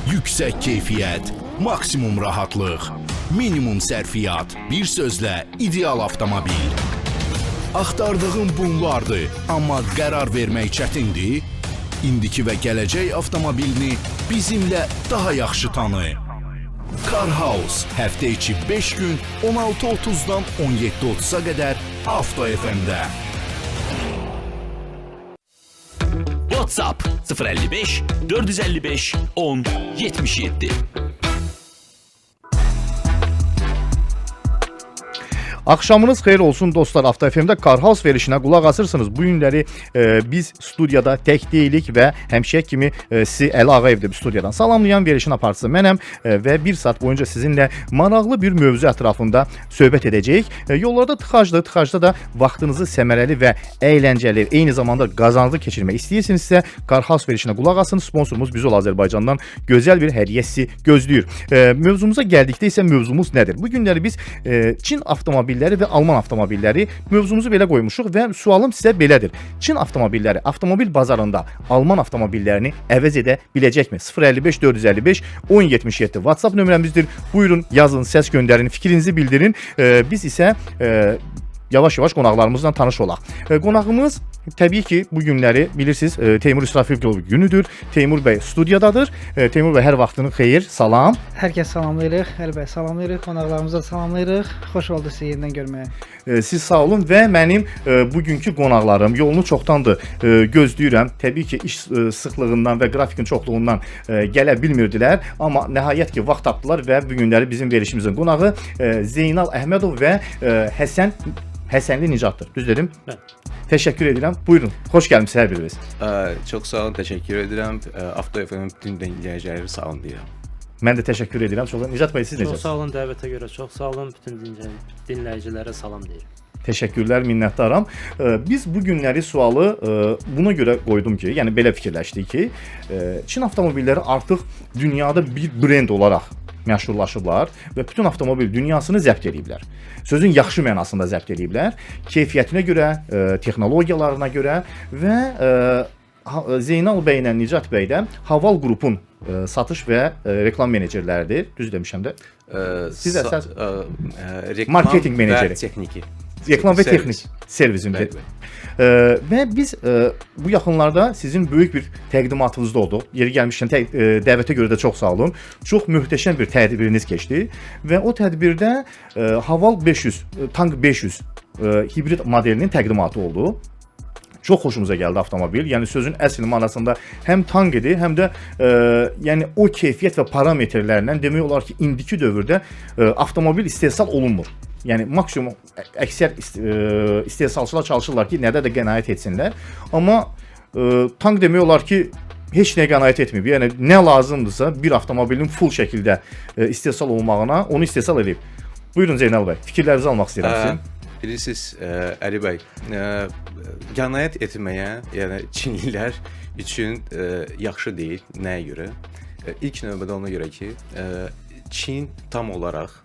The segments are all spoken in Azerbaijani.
Yüksək keyfiyyət, maksimum rahatlıq, minimum sərfiyyat, bir sözlə ideal avtomobil. Axtardığın bunlardır, amma qərar vermək çətindir. İndiki və gələcək avtomobilini bizimlə daha yaxşı tanı. Car House həftə içi 5 gün 16:30-dan 17:30-a qədər Avto FM-də. WhatsApp 055 455 10 77. Axşamınız xeyir olsun dostlar. Avto FM-də Car House verilişinə qulaq asırsınız. Bu günləri biz studiyada tək deyilik və həmişə kimi sizi Əli Ağayevdə bir studiyadan salamlayan verilişin aparıcısı mənəm və bir saat boyunca sizinlə maraqlı bir mövzu ətrafında söhbət edəcəyik. Yollarda tıxacda da vaxtınızı səmərəli və əyləncəli, eyni zamanda qazanclı keçirmək istəyirsinizsə Car House verilişinə qulaq asın. Sponsorumuz Bizol Azərbaycandan gözəl bir hədiyyə sizi gözləyir. Mövzumuza gəldikdə isə mövzumuz nədir? Bu günləri biz Çin avtomobilləri və Alman avtomobilləri mövzumuzu belə qoymuşuq və sualım sizə belədir. Çin avtomobilləri avtomobil bazarında Alman avtomobillərini əvəz edə biləcəkmi? 055 455 1077 WhatsApp nömrəmizdir. Buyurun, yazın, səs göndərin, fikrinizi bildirin. Biz isə yavaş-yavaş qonaqlarımızla tanış olaq. Qonağımız təbii ki, bu günləri bilirsiniz, Teymur İsrafilov günüdür. Teymur bəy studiyadadır. Teymur bəy, hər vaxtını xeyir, salam. Hər kəs salamlayırıq, Əli bəy salamlayırıq, qonaqlarımıza salamlayırıq. Xoş oldu sizi yenidən görməyə. Siz sağ olun və mənim bugünkü qonaqlarım yolunu çoxdandır gözləyirəm. Təbii ki, iş sıxlığından və qrafikin çoxluğundan gələ bilmirdilər, amma nəhayət ki, vaxt tapdılar və bu günləri bizim verilişimizin qonağı Zeynal Əhmədov və Həsənli Nicatdır. Düz dedim? Təşəkkür edirəm. Buyurun, xoş gəlmisiniz hər biriniz. Çox sağ olun, təşəkkür edirəm. Avto FM bütün dinləyiciləri salamlayıram. Mən də təşəkkür edirəm. Nicat bəy, siz necəsiniz? Çox sağ olun dəvətə görə, çox sağ olun. Bütün dinləyicilərə salam deyirəm. Təşəkkürlər, minnətdaram. Biz bu günləri sualı buna görə qoydum ki, yəni belə fikirləşdik ki, Çin avtomobilləri artıq dünyada bir brend olaraq məşhurlaşıblar və bütün avtomobil dünyasını zəbt ediblər. Sözün yaxşı mənasında zəbt ediblər. Keyfiyyətinə görə, texnologiyalarına görə və Zeynal bəy ilə Nicat bəy də Haval qrupun satış və reklam menecerləridir. Düz demişəm də. Siz əsas marketinq meneceri. Reklam və texnik servisində. Və biz bu yaxınlarda sizin böyük bir təqdimatınızda olduq. Yeri gəlmişkən dəvətə görə də çox sağ olun. Çox möhtəşəm bir tədbiriniz keçdi və o tədbirdə Haval 500, Tank 500 hibrid modelinin təqdimatı oldu. Çox xoşumuza gəldi avtomobil. Yəni sözün əsl mənasında həm tank idi, həm də yəni o keyfiyyət və parametrlərindən demək olar ki, indiki dövrdə avtomobil istehsal olunmur. Yəni maksimum əksər istehsalçılar çalışırlar ki, nədə də qənaət etsinlər. Amma tank demək olar ki, heç nəyə qənaət etməyib. Yəni nə lazımdırsa bir avtomobilin full şəkildə istehsal olunmağına onu istehsal edib. Buyurun Zeynal bəy, fikirlərinizi almaq istəyirəm sizin. Bilirsiniz, Əli bəy, qənaət etməyə, yəni Çinlilər üçün yaxşı deyil. Nəyə görə? İlk növbədə ona görə ki, Çin tam olaraq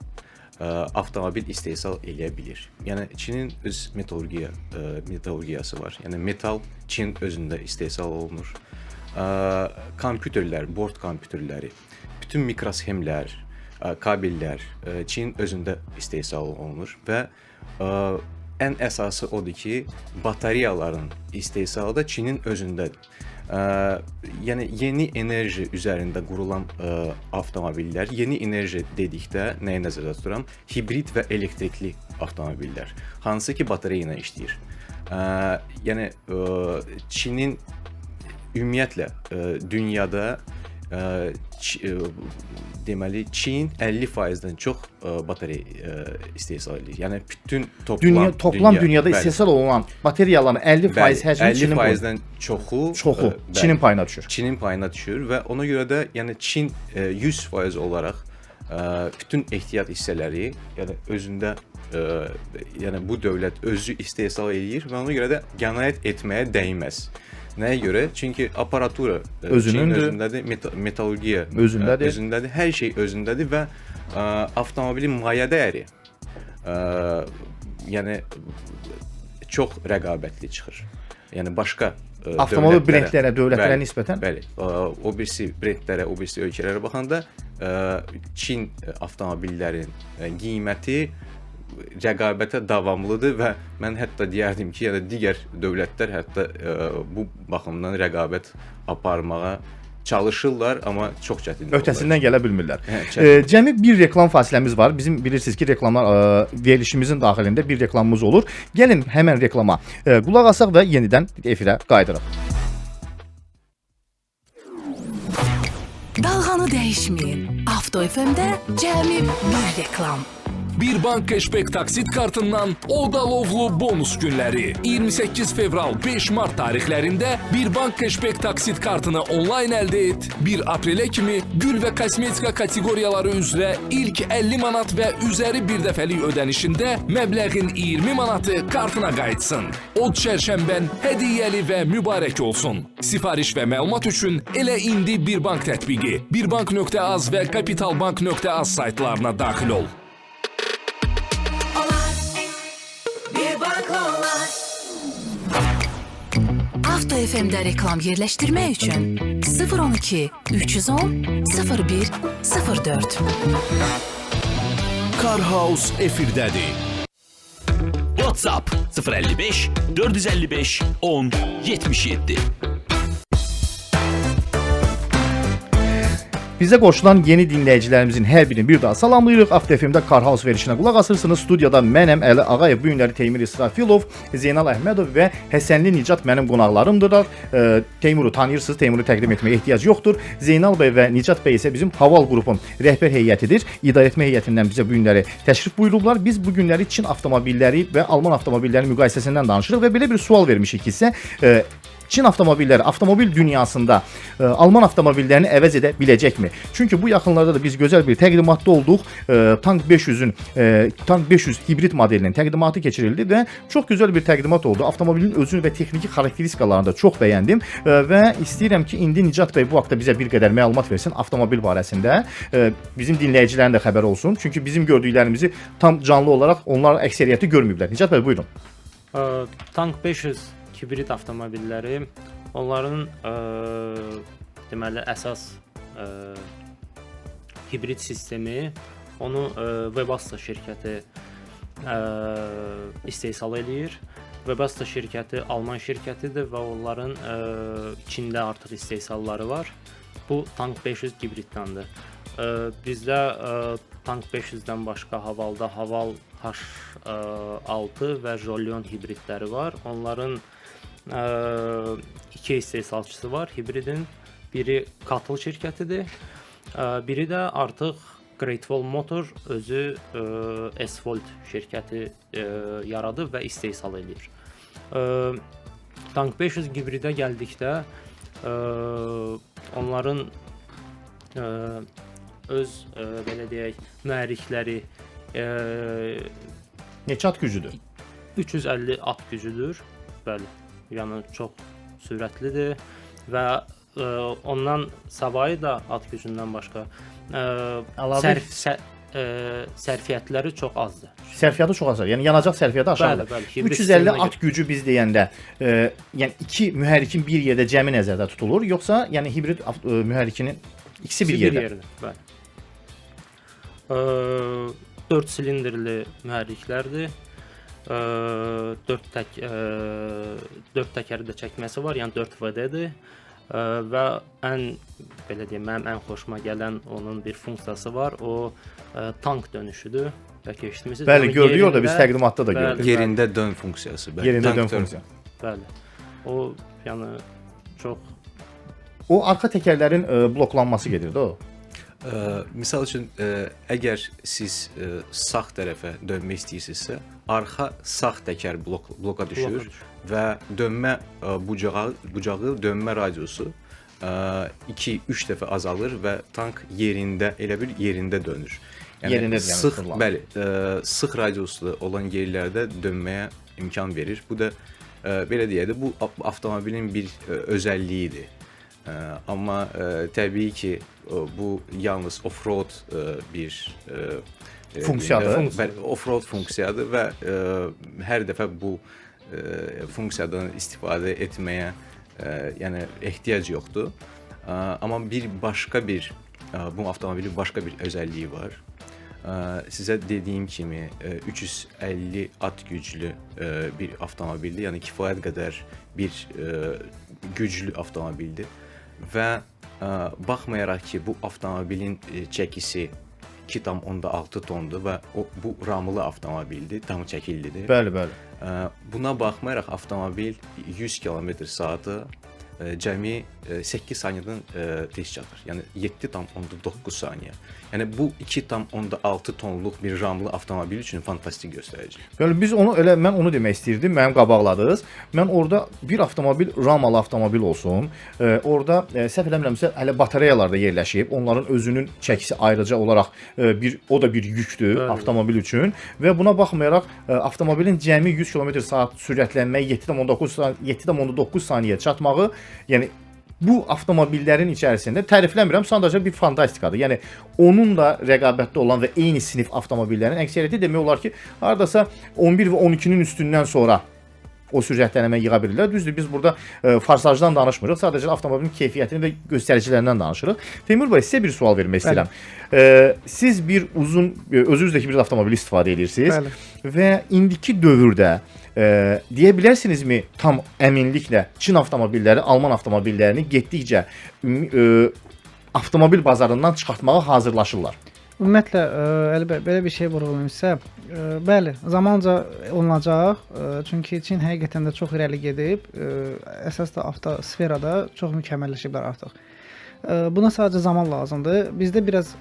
avtomobil istehsal eləyə bilir. Yəni Çinin öz metallurgiyası var. Yəni metal Çin özündə istehsal olunur. Kompüterlər, bord kompüterləri, bütün mikrosxemlər, kabellər Çin özündə istehsal olunur və ən əsası odur ki, batareyaların istehsalı da Çinin özündədir. Yəni yeni enerji üzərində qurulan avtomobillər, yeni enerji dedikdə nəyi nəzərdə tuturam? Hibrid və elektrikli avtomobillər, hansı ki batareya ilə işləyir. Yəni Çinin ümumiyyətlə dünyada deməli Çin 50%-dən çox batareya istehsal edir. Yəni bütün toplam dünyada istehsal olunan batareyaların 50% həcmi Çinin 50%-dən çoxu Çinin payına düşür. Çinin payına düşür və ona görə də yəni Çin 100% olaraq bütün ehtiyat hissələri yəni özündə yəni bu dövlət özü istehsal edir və ona görə də qənaət etməyə dəyməz. Nəyə görə? Çünki aparatura Çinin özündədir, metallurgiya özündədir, hər şey özündədir və avtomobilin maya dəyəri yəni çox rəqabətli çıxır. Yəni başqa Avtomobil brendlərə, dövlətlərə nisbətən? Bəli. O birisi brendlərə, o birisi ölkələrə baxanda Çin avtomobillərin qiyməti rəqabətə davamlıdır və mən hətta deyərdim ki, yəni digər dövlətlər hətta bu baxımdan rəqabət aparmağa çalışırlar, amma çox çətindir. Öhdəsindən gələ bilmirlər. Çətin. Cəmi bir reklam fasiləmiz var. Bizim bilirsiniz ki, reklamlar verilişimizin daxilində bir reklamımız olur. Gəlin həmən reklama qulaq asaq və yenidən efirə qayıdırıq. Dalğanı dəyişməyin. Avto FM-də cəmi bir reklam. Bir bank cashback taksit kartından Odalovlu bonus günləri 28 fevral 5 mart tarixlərində bir bank cashback taksit kartını onlayn əldə et. 1 aprelə kimi gül və kosmetika kateqoriyaları üzrə ilk 50 manat və üzəri bir dəfəlik ödənişində məbləğin 20 manatı kartına qayıtsın. Od çərşənbən hədiyyəli və mübarək olsun. Sifariş və məlumat üçün elə indi Bir Bank tətbiqi, birbank.az və kapitalbank.az saytlarına daxil ol. Avto FM-də reklam yerləşdirmək üçün 012 310 01 04. Car House efirdədir. WhatsApp 055 455 10 77. Bizə qoşulan yeni dinləyicilərimizin hər birini bir daha salamlayırıq. Avto FM-də Car House verilişinə qulaq asırsınız. Studiyada mənəm Əli Ağayev, bu günləri Teymur İsrafilov, Zeynal Əhmədov və Həsənli Nicat mənim qonaqlarımdırlar. Teymuru tanıyırsınız, Teymuru təqdim etməyə ehtiyac yoxdur. Zeynal bəy və Nicat bəy isə bizim Haval qrupun rəhbər heyətidir. İdarəetmə heyətindən bizə bu günləri təşrif buyurublar. Biz bu günləri Çin avtomobilləri və Alman avtomobilləri müqayisəsindən danışırıq və belə bir sual vermişik ki, Çin avtomobilləri avtomobil dünyasında Alman avtomobillərini əvəz edə biləcəkmi? Çünki bu yaxınlarda da biz gözəl bir təqdimatda olduq. Tank 500-ün Tank 500 hibrid modelinin təqdimatı keçirildi və çox gözəl bir təqdimat oldu. Avtomobilin özünü və texniki xarakteristikalarını da çox bəyəndim və istəyirəm ki, indi Nicat bəy bu haqqda bizə bir qədər məlumat versin avtomobil barəsində. Bizim dinləyicilərin də xəbəri olsun. Çünki bizim gördüklərimizi tam canlı olaraq onlar əksəriyyəti görməyiblər. Nicat bəy, buyurun. Tank 500 hibrid avtomobilləri, onların deməli əsas hibrid sistemi, onu Webasto şirkəti istehsal eləyir. Webasto şirkəti Alman şirkətidir və onların Çində artıq istehsalları var. Bu Tank 500 hibriddəndir. Bizdə Tank 500-dən başqa Havalda Haval H6 və Jolion hibridləri var. Onların iki istehsalçısı var hibridin. Biri Katıl şirkətidir. Biri də artıq Great Wall Motor özü S-Volt şirkəti yaradıb və istehsal edir. Tank 500 hibridə gəldikdə onların öz belə deyək mühərrikləri Neçə at gücüdür? 350 at gücüdür. Bəli, yəni çox sürətlidir və ondan savayı da at gücündən başqa sərfiyyatları çox azdır. Sərfiyyatı çox azdır. Yəni yanacaq sərfiyyatı aşağıdır. Bəli, 350 at gücü biz deyəndə, yəni iki mühərrikin bir yerdə cəmi nəzərdə tutulur, yoxsa yəni hibrid mühərrikinin ikisi bir yerdə? Bəli. 4 silindrli mühərriklərdir. 4 təkərdə çəkməsi var, yəni 4 VD-dir. Və ən belə deyim, mənim ən xoşuma gələn onun bir funksiyası var. O tank dönüşüdür. Bəlkə eşitmisiniz? Bəli, gördük orada biz təqdimatda da gördük. Yerində dön funksiyası. Yerində dön funksiyası. Bəli. O yəni çox O arxa təkərlərin bloklanması gedir də o. Misal üçün, əgər siz sağ tərəfə dönmək istəyirsinizsə, arxa sağ təkər bloka düşür və dönmə bucağı dönmə radiusu 2-3 dəfə azalır və tank yerində, elə bir yerində dönür. Yəni sıx, bəli, sıx radiuslu olan yerlərdə dönməyə imkan verir. Bu da belə deyək də, bu avtomobilin bir özəlliyidir. Amma təbii ki, bu yalnız off-road bir funksiyadır. Off-road funksiyadır və hər dəfə bu funksiyadan istifadə etməyə yəni ehtiyac yoxdur. Amma başqa bir bu avtomobilin başqa bir özəlliyi var. Sizə dediyim kimi 350 at güclü bir avtomobildir. Yəni kifayət qədər bir güclü avtomobildir və baxmayaraq ki, bu avtomobilin çəkisi 2,6 tondur və bu ramlı avtomobildir, tam çəkillidir. Bəli, bəli. Buna baxmayaraq avtomobil 100 km/saatı cəmi 8 saniyədən tez çatır. Yəni 7,9 saniyə. Yəni bu 2,6 tonluq bir ramlı avtomobil üçün fantastik göstərici. Bəli, mən onu demək istirdim. Mənim qabaqladınız. Mən orada bir avtomobil ramalı avtomobil olsun. Orada səhv eləmirəmsə hələ batareyalar da yerləşib. Onların özünün çəkisi ayrıca olaraq o da bir yükdür avtomobil üçün və buna baxmayaraq avtomobilin cəmi 100 km/saat sürətlənməyi 7,9 saniyəyə çatmağı, yəni bu avtomobillərin içərisində tərifləmirəm, sadəcə bir fantastikadır. Yəni onun da rəqabətdə olan və eyni sinif avtomobillərin əksəriyyəti demək olar ki, hardasa 11 və 12-nin üstündən sonra o sürətlənmə yığa bilirlər. Düzdür, biz burada farsajdan danışmırıq, sadəcə avtomobilin keyfiyyətini və göstəricilərindən danışırıq. Teymur bəy, sizə bir sual vermək istəyirəm. Siz bir özünüzdəki bir avtomobil istifadə edirsiniz və indiki dövrdə deyə bilərsinizmi tam əminliklə Çin avtomobilləri Alman avtomobillərini getdikcə avtomobil bazarından çıxartmağa hazırlaşırlar? Ümumiyyətlə, Əli bəy, belə bir şey vurğulayımsa, bəli, zamanca olunacaq. Çünki Çin həqiqətən də çox irəli gedib. Əsas da avtosferada çox mükəmməlləşiblər artıq. Buna sadəcə zaman lazımdır. Bizdə biraz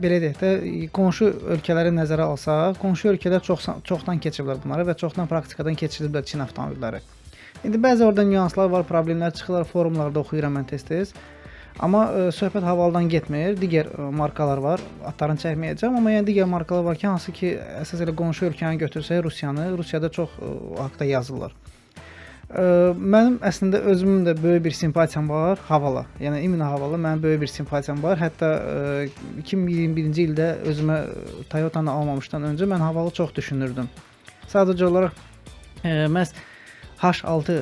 belə deyək də, qonşu ölkələri nəzərə alsaq, qonşu ölkələr çoxdan keçiblər bunları və çoxdan praktikadan keçiriblər Çin avtomobilləri. İndi bəzi orada nüanslar var, problemlər çıxırlar, forumlarda oxuyuram mən tez-tez. Amma söhbət havalıdan getmir. Digər markalar var. Adlarını çəkməyəcəm, amma yəni digər markalar var ki, hansı ki, əsas elə qonşu ölkəni götürsək Rusiyanı, Rusiyada çox haqda yazırlar. Mənim əslində özümün də böyük bir simpatiyam var Havala. Yəni İmina Havala mənim böyük bir simpatiyam var. Hətta 2021-ci ildə özümə Toyota-nı almamışdan öncə mən Havalı çox düşünürdüm. Sadəcə olaraq məhz H6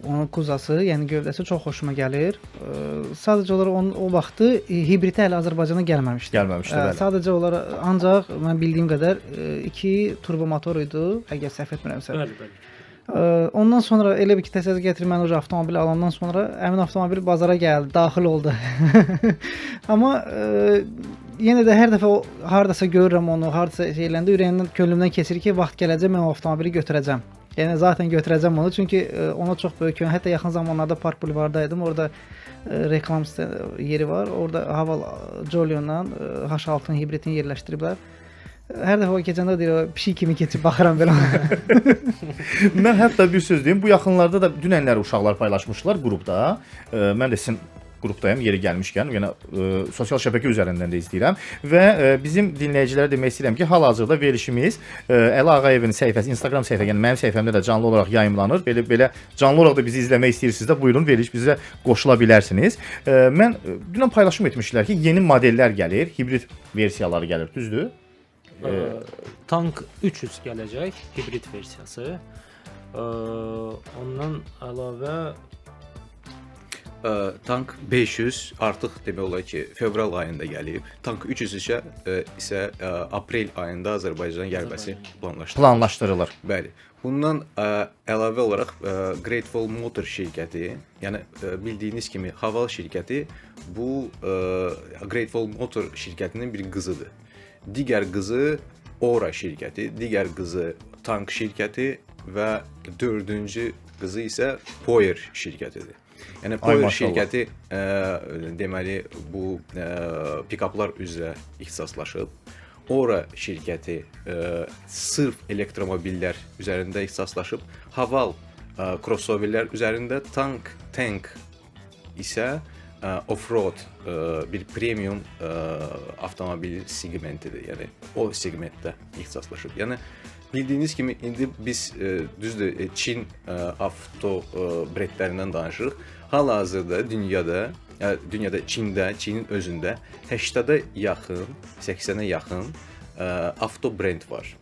onun kuzası, yəni gövdəsi çox xoşuma gəlir. Sadəcə olaraq onun o vaxtı hibriti hələ Azərbaycana gəlməmişdi. Bəli. Sadəcə olaraq ancaq mən bildiyim qədər 2 turbo motor idi, əgər səhv etmirəmsə. Bəli. Ondan sonra elə bir ki, təsəvvür gətirir, mən o avtomobili alandan sonra həmin avtomobil bazara gəldi, daxil oldu. Amma yenə də hər dəfə hardasa görürəm onu, hardasa şeyləndə ürəyimdən, könlümdən keçir ki, vaxt gələcək mən o avtomobili götürəcəm. Yəni zaten götürəcəm onu, çünki ona çox böyük, hətta yaxın zamanlarda Park Bulvardaydım, orada reklam yeri var, orada Haval Jolion'la H6-nın hibridini yerləşdiriblər. Hər dəfə o keçəndə deyir, pişik kimi keçib baxıram belə. Mən hətta bir söz deyim, bu yaxınlarda da dünənləri uşaqlar paylaşmışlar qrupda. Mən də sizin qrupdayım, yeri gəlmişkən, yəni sosial şəbəkə üzərindən də izləyirəm və bizim dinləyicilərə demək istəyirəm ki, hal-hazırda verilişimiz Əli Ağayevin səhifəsi, Instagram səhifə, yəni mənim səhifəmdə də canlı olaraq yayımlanır. Belə canlı olaraq da bizi izləmək istəyirsinizsə, buyurun, veriliş bizə qoşula bilərsiniz. Mən dünən paylaşım etmişdilər ki, yeni modellər gəlir, hibrid versiyaları gəlir, düzdür? Tank 300 gələcək, hibrid versiyası. Ondan əlavə Tank 500 artıq demək olar ki, fevral ayında gəlib. Tank 300 isə aprel ayında Azərbaycana gəlməsi planlaşdırılır. Bəli. Bundan əlavə olaraq Great Wall Motor şirkəti, yəni bildiyiniz kimi Haval şirkəti bu Great Wall Motor şirkətinin bir qızıdır. Digər qızı Ora şirkəti, digər qızı Tank şirkəti və dördüncü qızı isə Poyer şirkətidir. Yəni Poyer şirkəti deməli bu pikaplar üzrə ixtisaslaşıb. Ora şirkəti sırf elektromobillər üzərində ixtisaslaşıb. Haval crossoverlər üzərində, Tank isə off-road bir premium avtomobil segmentidir. Yəni o segmentdə ixtisaslaşıb. Yəni bildiyiniz kimi indi biz düzdür Çin avto brendlərindən danışırıq. Hal-hazırda dünyada Çinin özündə 80-ə yaxın, 80-ə yaxın avto brend var.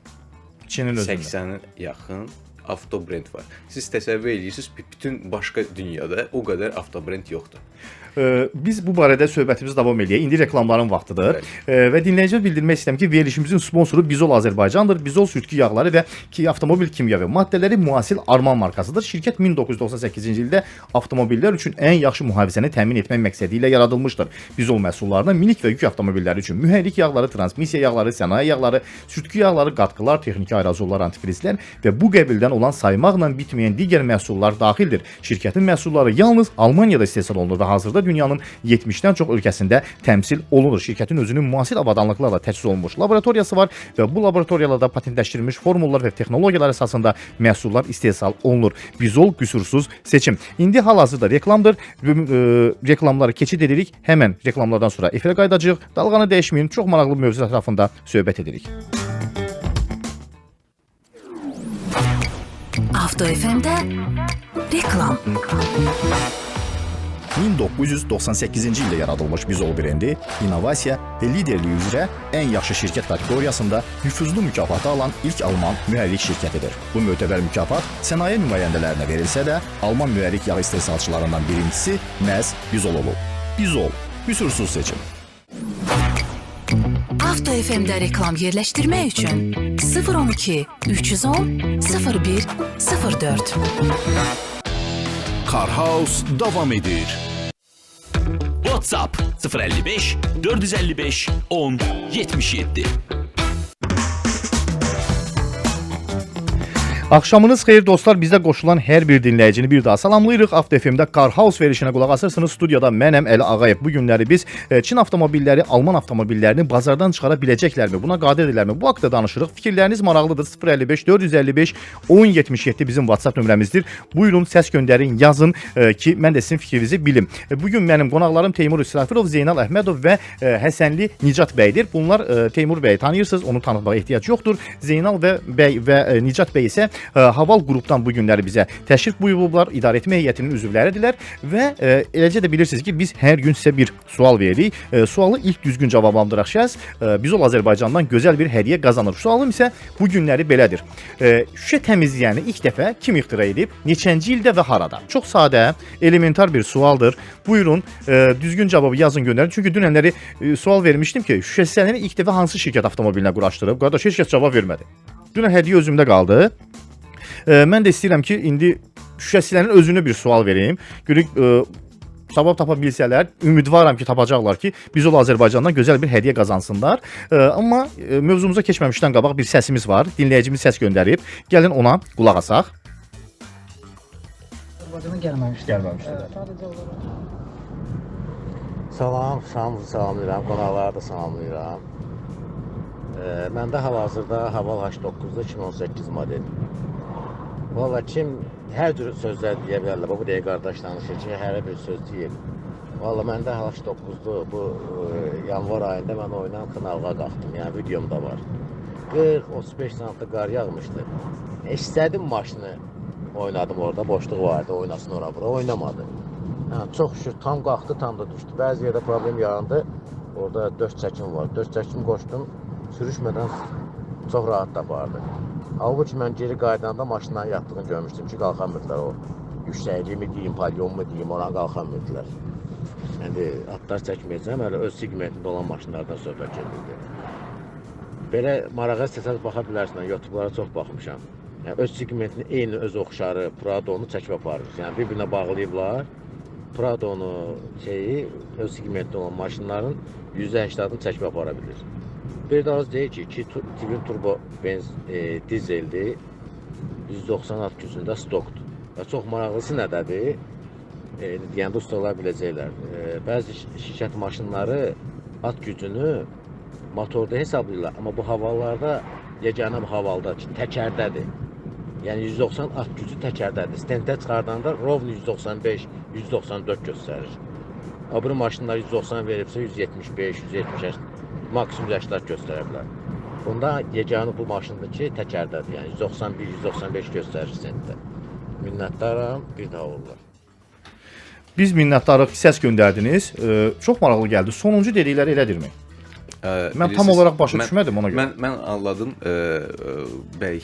Çinin özündə 80-ə yaxın avtobrend var. Siz təsəvvür edirsiniz, bütün başqa dünyada o qədər avtobrend yoxdur. Biz bu barədə söhbətimizi davam edək. İndi reklamların vaxtıdır. Və dinləyicilər bildirmək istəyirəm ki, verilişimizin sponsoru Bizol Azərbaycandır. Bizol sürtgü yağları və avtomobil kimyəvi maddələri müasir Arman markasıdır. Şirkət 1998-ci ildə avtomobillər üçün ən yaxşı mühafizəni təmin etmək məqsədi ilə yaradılmışdır. Bizol məhsullarına minik və yük avtomobilləri üçün mühərrik yağları, transmissiya yağları, sənaye yağları, sürtgü yağları, qatqılar, texniki aerozollar, antifrizlər və bu qəbildən olan saymaqla bitməyən digər məhsullar daxildir. Şirkətin məhsulları yalnız Almaniyada istehsal olunur və hazırda dünyanın 70-dən çox ölkəsində təmsil olunur. Şirkətin özünün müasir avadanlıqlarla təchiz olunmuş laboratoriyası var və bu laboratoriyalarda patentləşdirilmiş formullar və texnologiyalar əsasında məhsullar istehsal olunur. Bizol qüsursuz seçim. İndi hal-hazırda reklamdır. Reklamları keçid edirik. Həmən reklamlardan sonra efirə qayıdacağıq. Dalğanı dəyişməyin. Çox maraqlı mövzu ətrafında söhbət edirik. Avto FM'də reklam. 1998-ci ildə yaradılmış Bizol brendi innovasiya və liderliyi üzrə ən yaxşı şirkət kateqoriyasında nüfuzlu mükafatı alan ilk Alman mühərrik şirkətidir. Bu mötəbər mükafat sənaye nümayəndələrinə verilsə də, Alman mühərrik yağ istehsalçılarından birincisi məhz Bizol olub. Bizol, qüsursuz seçim. Avto FM'də reklam yerləşdirmək üçün 012 310 01 04. Car House davam edir. WhatsApp 055 455 10 77. Axşamınız xeyir dostlar, bizə qoşulan hər bir dinləyicini bir daha salamlayırıq. Avto FM-də Car House verilişinə qulaq asırsınız. Studiyada mənəm Əli Ağayev. Bu günləri biz Çin avtomobilləri, Alman avtomobillerini bazardan çıxara biləcəklərmi, buna qadirdirlərmi? Bu haqqda danışırıq. Fikirləriniz maraqlıdır. 055 455 1077 bizim WhatsApp nömrəmizdir. Buyurun, səs göndərin, yazın ki, mən də sizin fikrinizi bilim. Bugün mənim qonaqlarım Teymur İsrafilov, Zeynal Əhmədov və Həsənli Nicat bəydir. Bunlar Teymur bəyi tanıyırsınız, onu tanıtmağa ehtiyac yoxdur. Zeynal bəy və Nicat bəy isə Haval qrupdan bu günləri bizə təşrif buyurublar, idarə etmə heyətinin üzvləridirlər və eləcə də bilirsiniz ki, biz hər gün sizə bir sual veririk. Sualı ilk düzgün cavablandıran şəxs Bizol Azərbaycandan gözəl bir hədiyyə qazanır. Sualım isə bu günləri belədir. Şüşə təmizləyəni ilk dəfə kim ixtira edib, neçənci ildə və harada? Çox sadə, elementar bir sualdır. Buyurun, düzgün cavabı yazın, göndərin. Çünki dünənləri sual vermişdim ki, şüşəsini ilk dəfə hansı şirkət avtomobilinə quraşdırıb? Qardaş, heç kəs cavab vermədi. Dünən hədiyyə özümdə qaldı. Mən də istəyirəm ki, indi şüşəsilərin özünə bir sual vereyim. Görək, sabah tapa bilsələr, ümidvaram ki, tapacaqlar ki, Bizol Azərbaycandan gözəl bir hədiyyə qazansınlar. Amma mövzumuza keçməmişdən qabaq bir səsimiz var. Dinləyicimiz səs göndərib. Gəlin ona qulaq asaq. Azərbaycana gəlməmişdilər. Salam, şamınızı salamlayıram, qonaqları da salamlayıram. Məndə hal-hazırda Haval 89'da 2018 model. Valla kim hər cür sözlər deyə bilərlər. Bu deyə qardaş danışır ki, hər bir söz deyil. Valla məndə 89'du bu yanvar ayında mən oynan kanalğa qalxdım. Yəni videom da var. 40-35 sanatlı qar yağmışdı. İstədim maşını oynadım orada. Boşluq vardı, oynasın ora bura. Oynamadı. Yəni, çox şükür tam qalxdı, tam da düşdü. Bəzi yerdə problem yarandı. Orada 4 çəkim var. 4 çəkim qoşdum. Sürüşmədən çox rahat tapardı. Halbuki mən geri qaydanda maşınların yatdığını görmüşdüm ki, qalxamırdılar o. Yüksəkliyi deyim, palyon mu deyim, ona qalxamırdılar. Yəni, atlar çəkməyəcəm, hələ öz segmentində olan maşınlardan söhbət gedirdi. Belə marağa istəsəz baxa bilərsiniz, YouTube'lara çox baxmışam. Yəni, öz segmentini eyni öz oxşarı, Prado'nu çəkib aparır. Yəni, bir-birinə bağlayıblar. Prado'nu öz segmentində olan maşınların %80'ını çəkib apara bilir. Bir də az deyil ki, 2 twin turbo dizeldir, 190 at gücündə stokdur. Və çox maraqlısı nədədir? Deyəndə ustalar biləcəklər. Bəzi şirkət maşınları at gücünü motorda hesablayırlar, amma bu havalarda yeganə bu havalda ki, təkərdədir. Yəni 190 at gücü təkərdədir. Stentə çıxardanda rovni 195, 194 göstərir. Öbür maşınlar 190 veribsə 175, 175 maksimum yaşlar göstərə bilər. Bunda yeganə bu maşındır ki, təkərdədir. Yəni 191, 195 göstərir stentdə. Minnətdaram, bir daha olurlar. Biz minnətdarıq ki, səs göndərdiniz. Çox maraqlı gəldi. Sonuncu dedikləri elədirmi? Mən tam olaraq başa düşmədim ona görə. Mən anladım bəy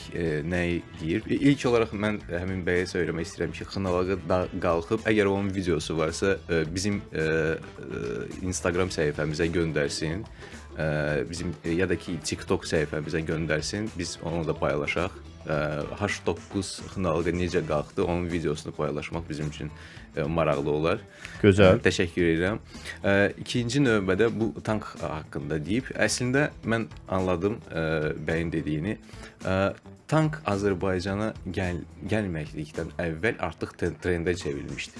nəyi deyir. İlk olaraq mən həmin bəyə söyləmək istəyirəm ki, Xınalağa qalxıb, əgər onun videosu varsa bizim Instagram səhifəmizə göndərsin. Bizim ya da ki TikTok səhifəmizə göndərsin. Biz onu da paylaşaq. H9 Xınalağa necə qalxdı, onun videosunu paylaşmaq bizim üçün maraqlı olar. Gözəl. Təşəkkür edirəm. İkinci növbədə bu tank haqqında deyib, əslində mən anladım bəyin dediyini. Tank Azərbaycana gəlməklikdən əvvəl artıq trendə çevrilmişdi.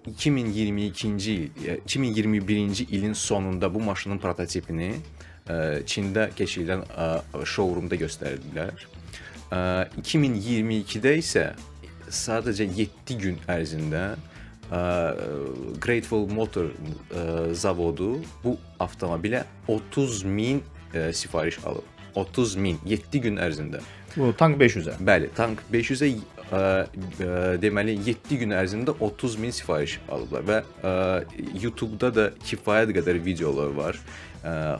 2022-ci il, 2021-ci ilin sonunda bu maşının prototipini Çində keçirilən showroomda göstərdilər. 2022-də isə sadəcə 7 gün ərzində Great Wall Motor zavodu bu avtomobilə 30.000 sifariş alıb. 30.000 7 gün ərzində. Bu Tank 500-ə. Bəli, Tank 500-ə deməli 7 gün ərzində 30.000 sifariş alıblar və YouTube-da da kifayət qədər videolar var.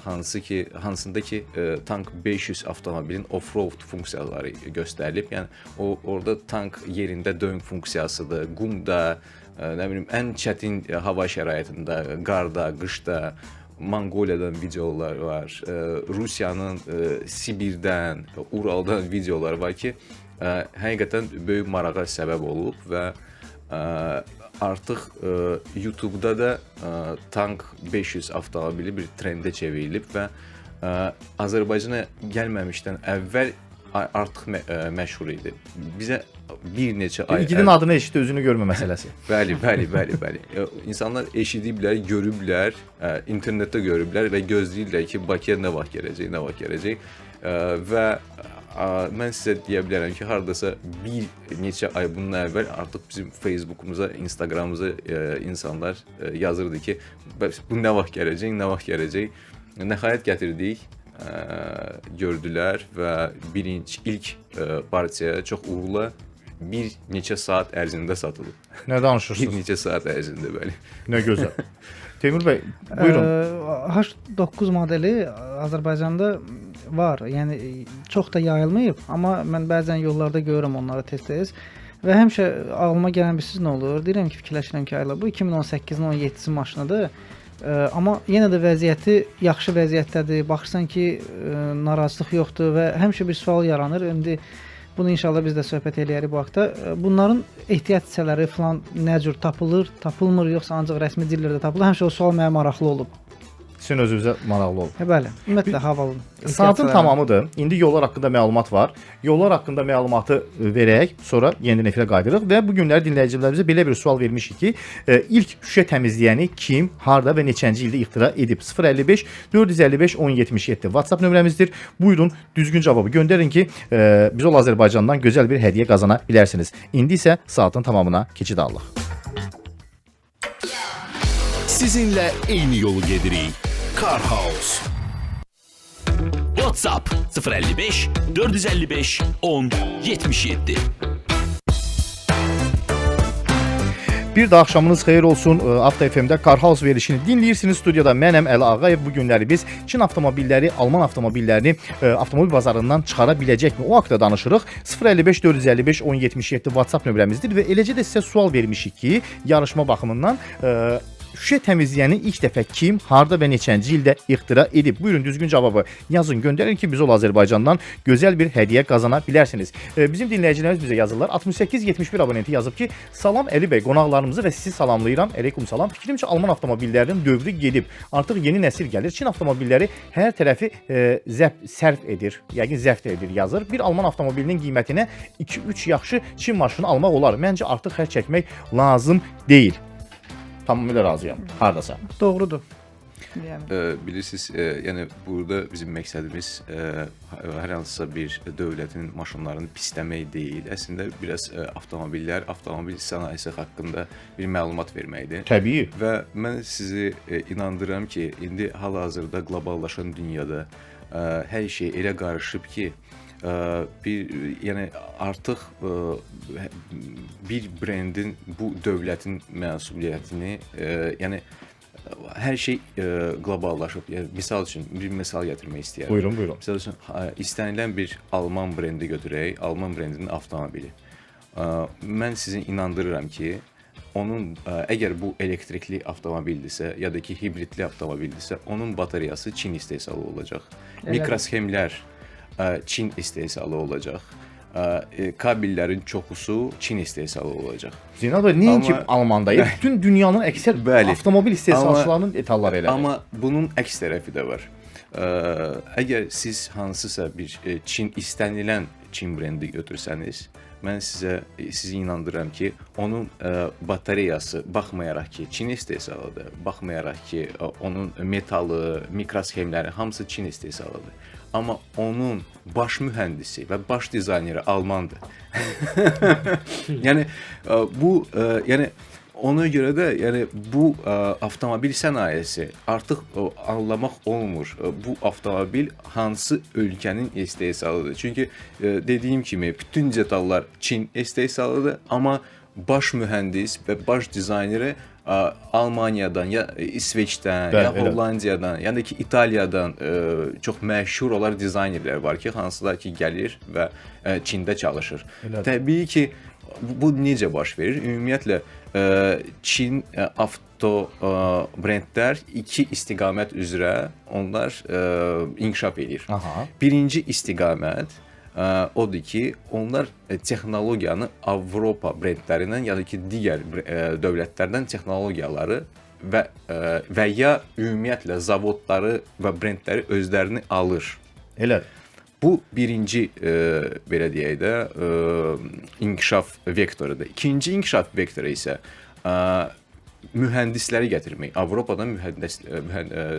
Hansında ki Tank 500 avtomobilin off-road funksiyaları göstərilib. Yəni orada tank yerində döyün funksiyasıdır, qumda, nə bilim ən çətin hava şəraitində, qarda, qışda, Monqoliyadan videolar var, Rusiyanın Sibirdən, Uraldan videolar var ki, həqiqətən böyük marağa səbəb olub və artıq YouTube-da da Tank 500 avtomobili bir trendə çevrilib və Azərbaycana gəlməmişdən əvvəl artıq məşhur idi. Bizə bir neçə ay... İlginin adını eşitdi, özünü görmə məsələsi. Bəli. İnsanlar eşidiblər, görüblər, internetdə görüblər və gözləyirlər ki, Bakıya nə vaxt gələcək. Və mən sizə deyə bilərəm ki, hardasa bir neçə ay bundan əvvəl artıq bizim Facebookumuza, Instagramımıza insanlar yazırdı ki, bu nə vaxt gələcək. Nəhayət gətirdik, gördülər və ilk partiyaya çox uğurla bir neçə saat ərzində satılıb. Nə danışırsınız? Bir neçə saat ərzində, bəli. Nə gözəl. Teymur bəy, buyurun. H9 modeli Azərbaycanda var. Yəni çox da yayılmayıb, amma mən bəzən yollarda görürəm onları tez-tez və həmişə ağlıma gələn bir söz nə olur? Deyirəm ki, fikirləşirəm ki, ayla bu 2018-in 17-ci maşınıdır. Amma yenə də vəziyyəti yaxşı vəziyyətdədir. Baxırsan ki, narazılıq yoxdur və həmişə bir sual yaranır. İndi bunu inşallah biz də söhbət eləyərik bu haqda. Bunların ehtiyat hissələri falan nə cür tapılır, tapılmır, yoxsa ancaq rəsmi dillərdə tapılır? Həmişə o sual mənə maraqlı olub. Sizin özünüzə maraqlı olub. Bəli, ümumiyyətlə havalın. Saatın tamamıdır. İndi yollar haqqında məlumat var. Yollar haqqında məlumatı verək, sonra yenidən efirə qayıdırıq və bu günlər dinləyicilərimizə belə bir sual vermişik ki, ilk şüşə təmizləyəni kim, harda və neçənci ildə ixtira edib? 055 455 1077 WhatsApp nömrəmizdir. Buyurun, düzgün cavabı göndərin ki, biz ol Azərbaycandan gözəl bir hədiyyə qazana bilərsiniz. İndi isə saatın tamamına keçid alırıq. Sizinlə eyni yolu gedirik. Car House. WhatsApp 055 455 10 77. Bir də axşamınız xeyir olsun. Avto FM-də Car House verilişini dinləyirsiniz. Studiyada mənəm Əli Ağayev. Bu günləri biz Çin avtomobilləri, Alman avtomobillərini avtomobil bazarından çıxara biləcəkmi? O haqqda danışırıq. 055 455 1077 WhatsApp nömrəmizdir və eləcə də sizə sual vermişik ki, yarışma baxımından şüşə təmizləyəni ilk dəfə kim, harda və neçənci ildə ixtira edib? Buyurun, düzgün cavabı yazın, göndərin ki, biz ol Azərbaycandan gözəl bir hədiyyə qazana bilərsiniz. Bizim dinləyicilərimiz bizə yazırlar. 6871 abonenti yazıb ki, salam Əli bəy, qonaqlarımızı və sizi salamlayıram. Əleykum salam. Fikrimcə Alman avtomobillərinin dövrü gedib. Artıq yeni nəsil gəlir. Çin avtomobilləri hər tərəfi sərf edir, yəqin zəft edir yazır. Bir Alman avtomobilinin qiymətinə 2-3 yaxşı Çin maşını almaq olar. Məncə artıq xərc çəkmək lazım deyil. Tamamilə razıyam. Hardasa. Doğrudur. Bilirsiniz, yəni burada bizim məqsədimiz hər hansısa bir dövlətin maşınlarını pisləmək deyil. Əslində biraz avtomobil sənayesi haqqında bir məlumat verməkdir. Təbii. Və mən sizi inandırıram ki, indi hal-hazırda qloballaşan dünyada hər şey elə qarışıb ki, yəni artıq bir brendin bu dövlətin məsuliyyətini, yəni hər şey qloballaşıb. Yəni misal üçün bir misal gətirmək istəyirəm. Buyurun, buyurun. Misal üçün istənilən bir Alman brendi götürək, Alman brendinin avtomobili. Mən sizi inandırıram ki, onun əgər bu elektrikli avtomobildirsə ya da ki hibridli avtomobildirsə, onun batareyası Çin istehsalı olacaq. Mikrosxemlər Çin istehsalı olacaq. Kabellərin çoxusu Çin istehsalı olacaq. Zeynal bəy, nəinki Almandayıq, bütün dünyanın əksər Bəli. avtomobil istehsalçılarının detalları elədir. Amma bunun əks tərəfi də var. Əgər siz hansısa bir istənilən Çin brendi götürsəniz, mən sizi inandırıram ki, onun batareyası baxmayaraq ki, Çin istehsalıdır, baxmayaraq ki, onun metalı, mikrosxemləri hamısı Çin istehsalıdır. Amma onun baş mühəndisi və baş dizayneri Almandır. Yəni yəni ona görə də yəni bu avtomobil sənayesi artıq anlamaq olmur. Bu avtomobil hansı ölkənin istehsalıdır? Çünki dediyim kimi bütün detallar Çin istehsalıdır, amma baş mühəndis və baş dizayneri Almaniyadan, ya İsveçdən, ya Hollandiyadan, ya da ki İtaliyadan çox məşhur olan dizaynerlər var ki, hansılar ki gəlir və Çində çalışır. Təbii ki, bu necə baş verir? Ümumiyyətlə Çin avto brendlər iki istiqamət üzrə onlar inkişaf edir. Birinci istiqamət odur ki, onlar texnologiyanı Avropa brendlərindən ya da ki digər dövlətlərdən texnologiyaları və ya ümumiyyətlə zavodları və brendləri özlərini alır. Elədir. Bu birinci belə deyək də inkişaf vektorudur. İkinci inkişaf vektoru isə mühəndisləri gətirmək. Avropadan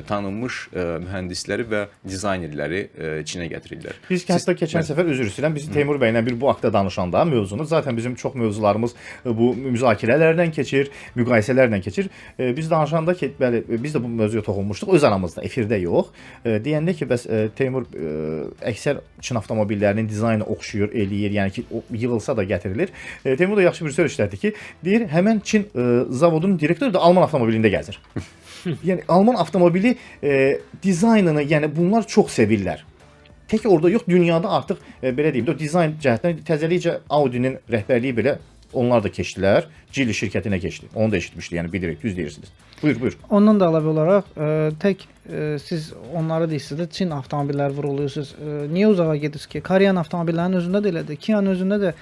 tanınmış mühəndisləri və dizaynerləri Çinə gətirirlər. Biz hətta keçən səfər üzr istəyirəm, biz Teymur bəylə bu haqda danışanda mövzunu, zaten bizim çox mövzularımız bu müzakirələrdən keçir, müqayisələrlə keçir. Biz danışanda ki, bəli, biz də bu mövzuya toxunmuşduq öz aramızda, efirdə yox. Deyəndə ki, bəs Teymur əksər Çin avtomobillərinin dizaynı oxşuyur, eləyir, yəni ki, yığılsa da gətirilir. Teymur da yaxşı bir söz işlətdi ki, deyir, həmən Çin zavodunun direktoru da Alman avtomobilində gəzir. Yəni Alman avtomobili dizaynını, yəni bunlar çox sevirlər. Tək orada yox, dünyada artıq belə deyim də, dizayn cəhətdən təzəlikcə Audi-nin rəhbərliyi belə onlar da keçdilər. Geely şirkətinə keçdi. Onu da eşitmişdik, yəni bilirik, düz deyirsiniz. Buyur. Ondan da əlavə olaraq tək siz onları deyirsiniz də Çin avtomobilləri vurğulayırsınız. Niyə uzağa gedirsiniz ki? Koreyan avtomobillərinin özündə də elədir. Kia'nın özündə də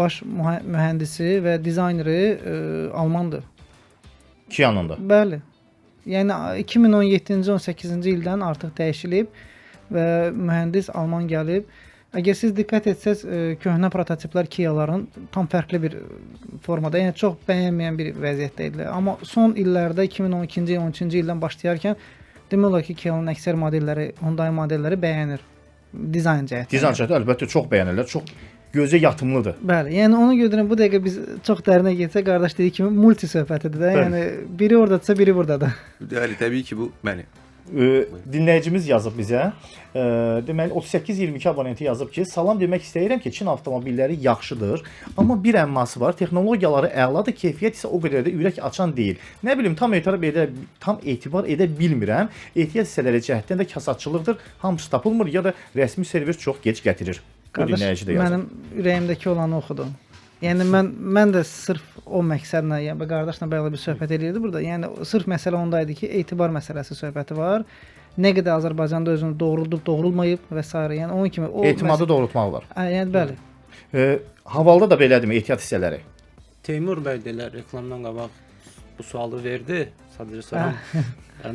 baş mühəndisi və dizayneri Almandır. Kia'nın da. Bəli. Yəni 2017-ci 18-ci ildən artıq dəyişilib və mühəndis Alman gəlib. Əgər siz diqqət etsəz, köhnə prototiplər Kia'ların tam fərqli bir formada, yəni çox bəyənməyən bir vəziyyətdə idilər. Amma son illərdə 2012-ci, 13-cü ildən başlayarkən demək olar ki, Kia'nın əksər modelləri, Hyundai modelləri bəyənir dizayn cəhətdən. Dizayn cəhətdən əlbəttə çox bəyənirlər, çox gözə yatımlıdır. Bəli, yəni ona görə bu dəqiqə biz çox dərinə getsək, qardaş dediyi kimi multi söhbətidir də. Yəni biri oradadsa, biri burdadır. Bəli, təbii ki, bu bəli. Dinləyicimiz yazıb bizə. Deməli 3822 abonenti yazıb ki, salam demək istəyirəm ki, Çin avtomobilləri yaxşıdır, amma bir əmması var. Texnologiyaları əladır, keyfiyyət isə o qədər də ürək açan deyil. Nə bilim, tam etibar edə bilmirəm. Ehtiyat hissələri cəhətdən də kasatçılıqdır. Hamısı tapılmır ya da rəsmi servis çox gec gətirir. Bu dinləyici də yazıb. Mənim ürəyimdəki olanı oxudum. Yəni mən də sırf o məqsədlə, yəni qardaşla belə bir söhbət eləyirdi burada. Yəni sırf məsələ ondaydı ki, etibar məsələsi söhbəti var. Nə qədər Azərbaycanda özünü doğruldub, doğrulmayıb və s. Yəni onun kimi o etimadı doğrultmaq var. Yəni bəli. Havalda da belədirmi ehtiyat hissələri? Teymur bəy də reklamdan qabaq bu sualı verdi. Sadəcə soram.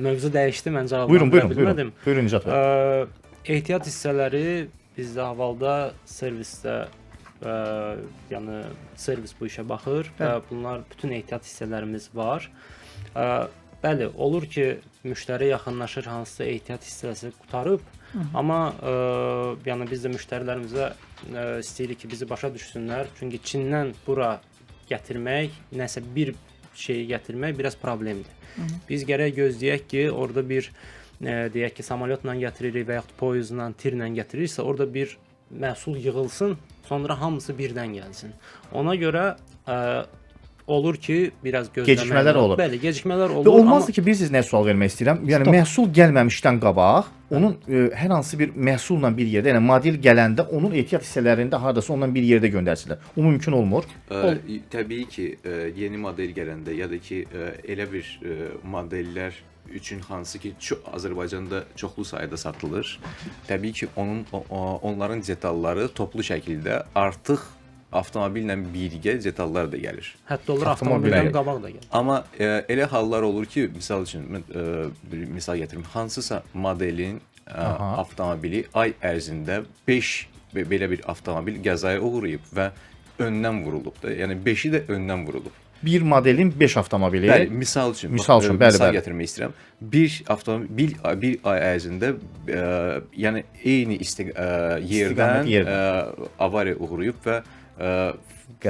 Mövzu dəyişdi, mən cavab verə bilmədim. Buyurun Nicat bəy. Ehtiyat hissələri bizdə havalda servisdə yəni servis bu işə baxır və bunlar bütün ehtiyat hissələrimiz var. Bəli, olur ki, müştəri yaxınlaşır, hansısa ehtiyat hissəsi qutarıb, amma yəni biz də müştərilərimizə istəyirik ki, bizi başa düşsünlər. Çünki Çindən bura gətirmək, nəsə bir şeyi gətirmək biraz problemdir. Biz gərək gözləyək ki, orada bir deyək ki, samolyotla gətiririk və yaxud poyuzla, tirlə gətirirsə, orada bir məhsul yığılsın, sonra hamısı birdən gəlsin. Ona görə olur ki, biraz gözləmək Gecikmələr olur. Bəli, gecikmələr olur. Və olmazdı ki, bilirsiniz nə sual vermək istəyirəm? Yəni Stop. məhsul gəlməmişdən qabaq, onun hər hansı bir məhsulla bir yerdə, yəni model gələndə onun ehtiyat hissələrində hardasa ondan bir yerdə göndərsilər. O mümkün olmur. Təbii ki, yeni model gələndə ya da ki, elə bir modellər üçün hansı ki, Azərbaycanda çoxlu sayda satılır. Təbii ki, onların detalları toplu şəkildə artıq avtomobillə birgə detallar da gəlir. Hətta olur Avtomobil, avtomobildən bəli. qabaq da gəlir. Amma elə hallar olur ki, misal üçün mən bir misal gətirim. Hansısa modelin avtomobili ay ərzində 5 belə bir avtomobil qəzaya uğrayıb və öndən vurulub da. Yəni 5-i də öndən vurulub. Bir modelin 5 avtomobili. Bəli, misal üçün. Misal üçün, bəli, misal bəli. gətirmək istəyirəm. Bir avtomobil bir ay ərzində yəni eyni İstiqamət yerdən avariya uğrayıb və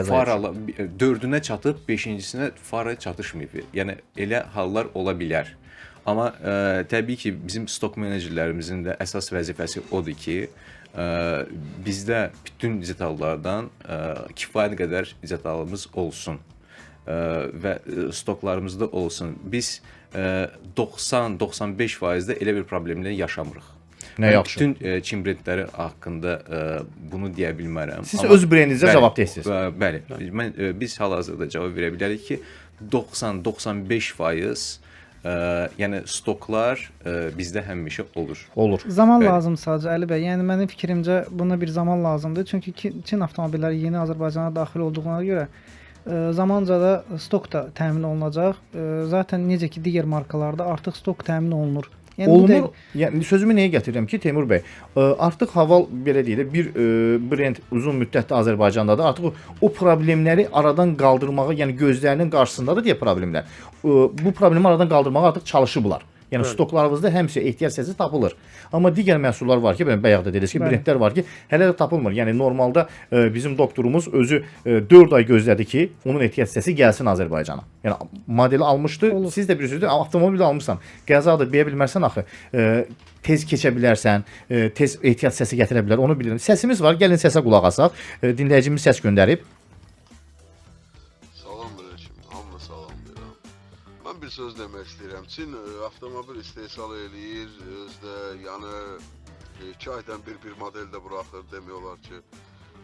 fara 4-ünə çatıb 5-cisinə fara çatışmayıb. Yəni elə hallar ola bilər. Amma təbii ki, bizim stok menecerlərimizin də əsas vəzifəsi odur ki, bizdə bütün detallardan kifayət qədər detalımız olsun və stoklarımızda olsun. Biz 90-95%-də elə bir problemlə yaşamırıq. Nə yaxşı. Bütün Çin brendləri haqqında bunu deyə bilmərəm. Siz öz brendinizə cavabdehsiniz. Bəli. Biz hal-hazırda cavab verə bilərik ki, 90-95% yəni stoklar bizdə həmişə olur. Olur. Zaman Bəli. lazım sadəcə Əli bəy. Yəni mənim fikrimcə buna bir zaman lazımdır. Çünki Çin avtomobilləri yeni Azərbaycana daxil olduğuna görə zamanca da stok da təmin olunacaq. Zaten necə ki digər markalarda artıq stok təmin olunur. Yəni Olunur. Yəni sözümü nəyə gətirirəm ki, Teymur bəy, artıq Haval belə deyək də bir brend uzun müddətdir Azərbaycandadır. Artıq o problemləri aradan qaldırmağa, yəni gözlərinin qarşısındadır deyə problemlər. Bu problemi aradan qaldırmağa artıq çalışıblar. Yəni stoklarımızda həmişə ehtiyac hissəsi tapılır. Amma digər məhsullar var ki, bayaq da dediniz ki, brendlər var ki, hələ də tapılmır. Yəni normalda bizim doktorumuz özü 4 ay gözlədi ki, onun ehtiyac hissəsi gəlsin Azərbaycana. Yəni modeli almışdı. Olur. Siz də bilirsiniz, avtomobil almısan, qəzadır, deyə bilmərsən axı. Tez keçə bilərsən, tez ehtiyac hissəsi gətirə bilər. Onu bilirəm. Səsimiz var. Gəlin səsə qulaq asaq. Dinləyicimiz səs göndərib. Bir söz demək istəyirəm. Çin avtomobil istehsal eləyir, özdə yəni 2 aydan bir model də buraxır demək olar ki.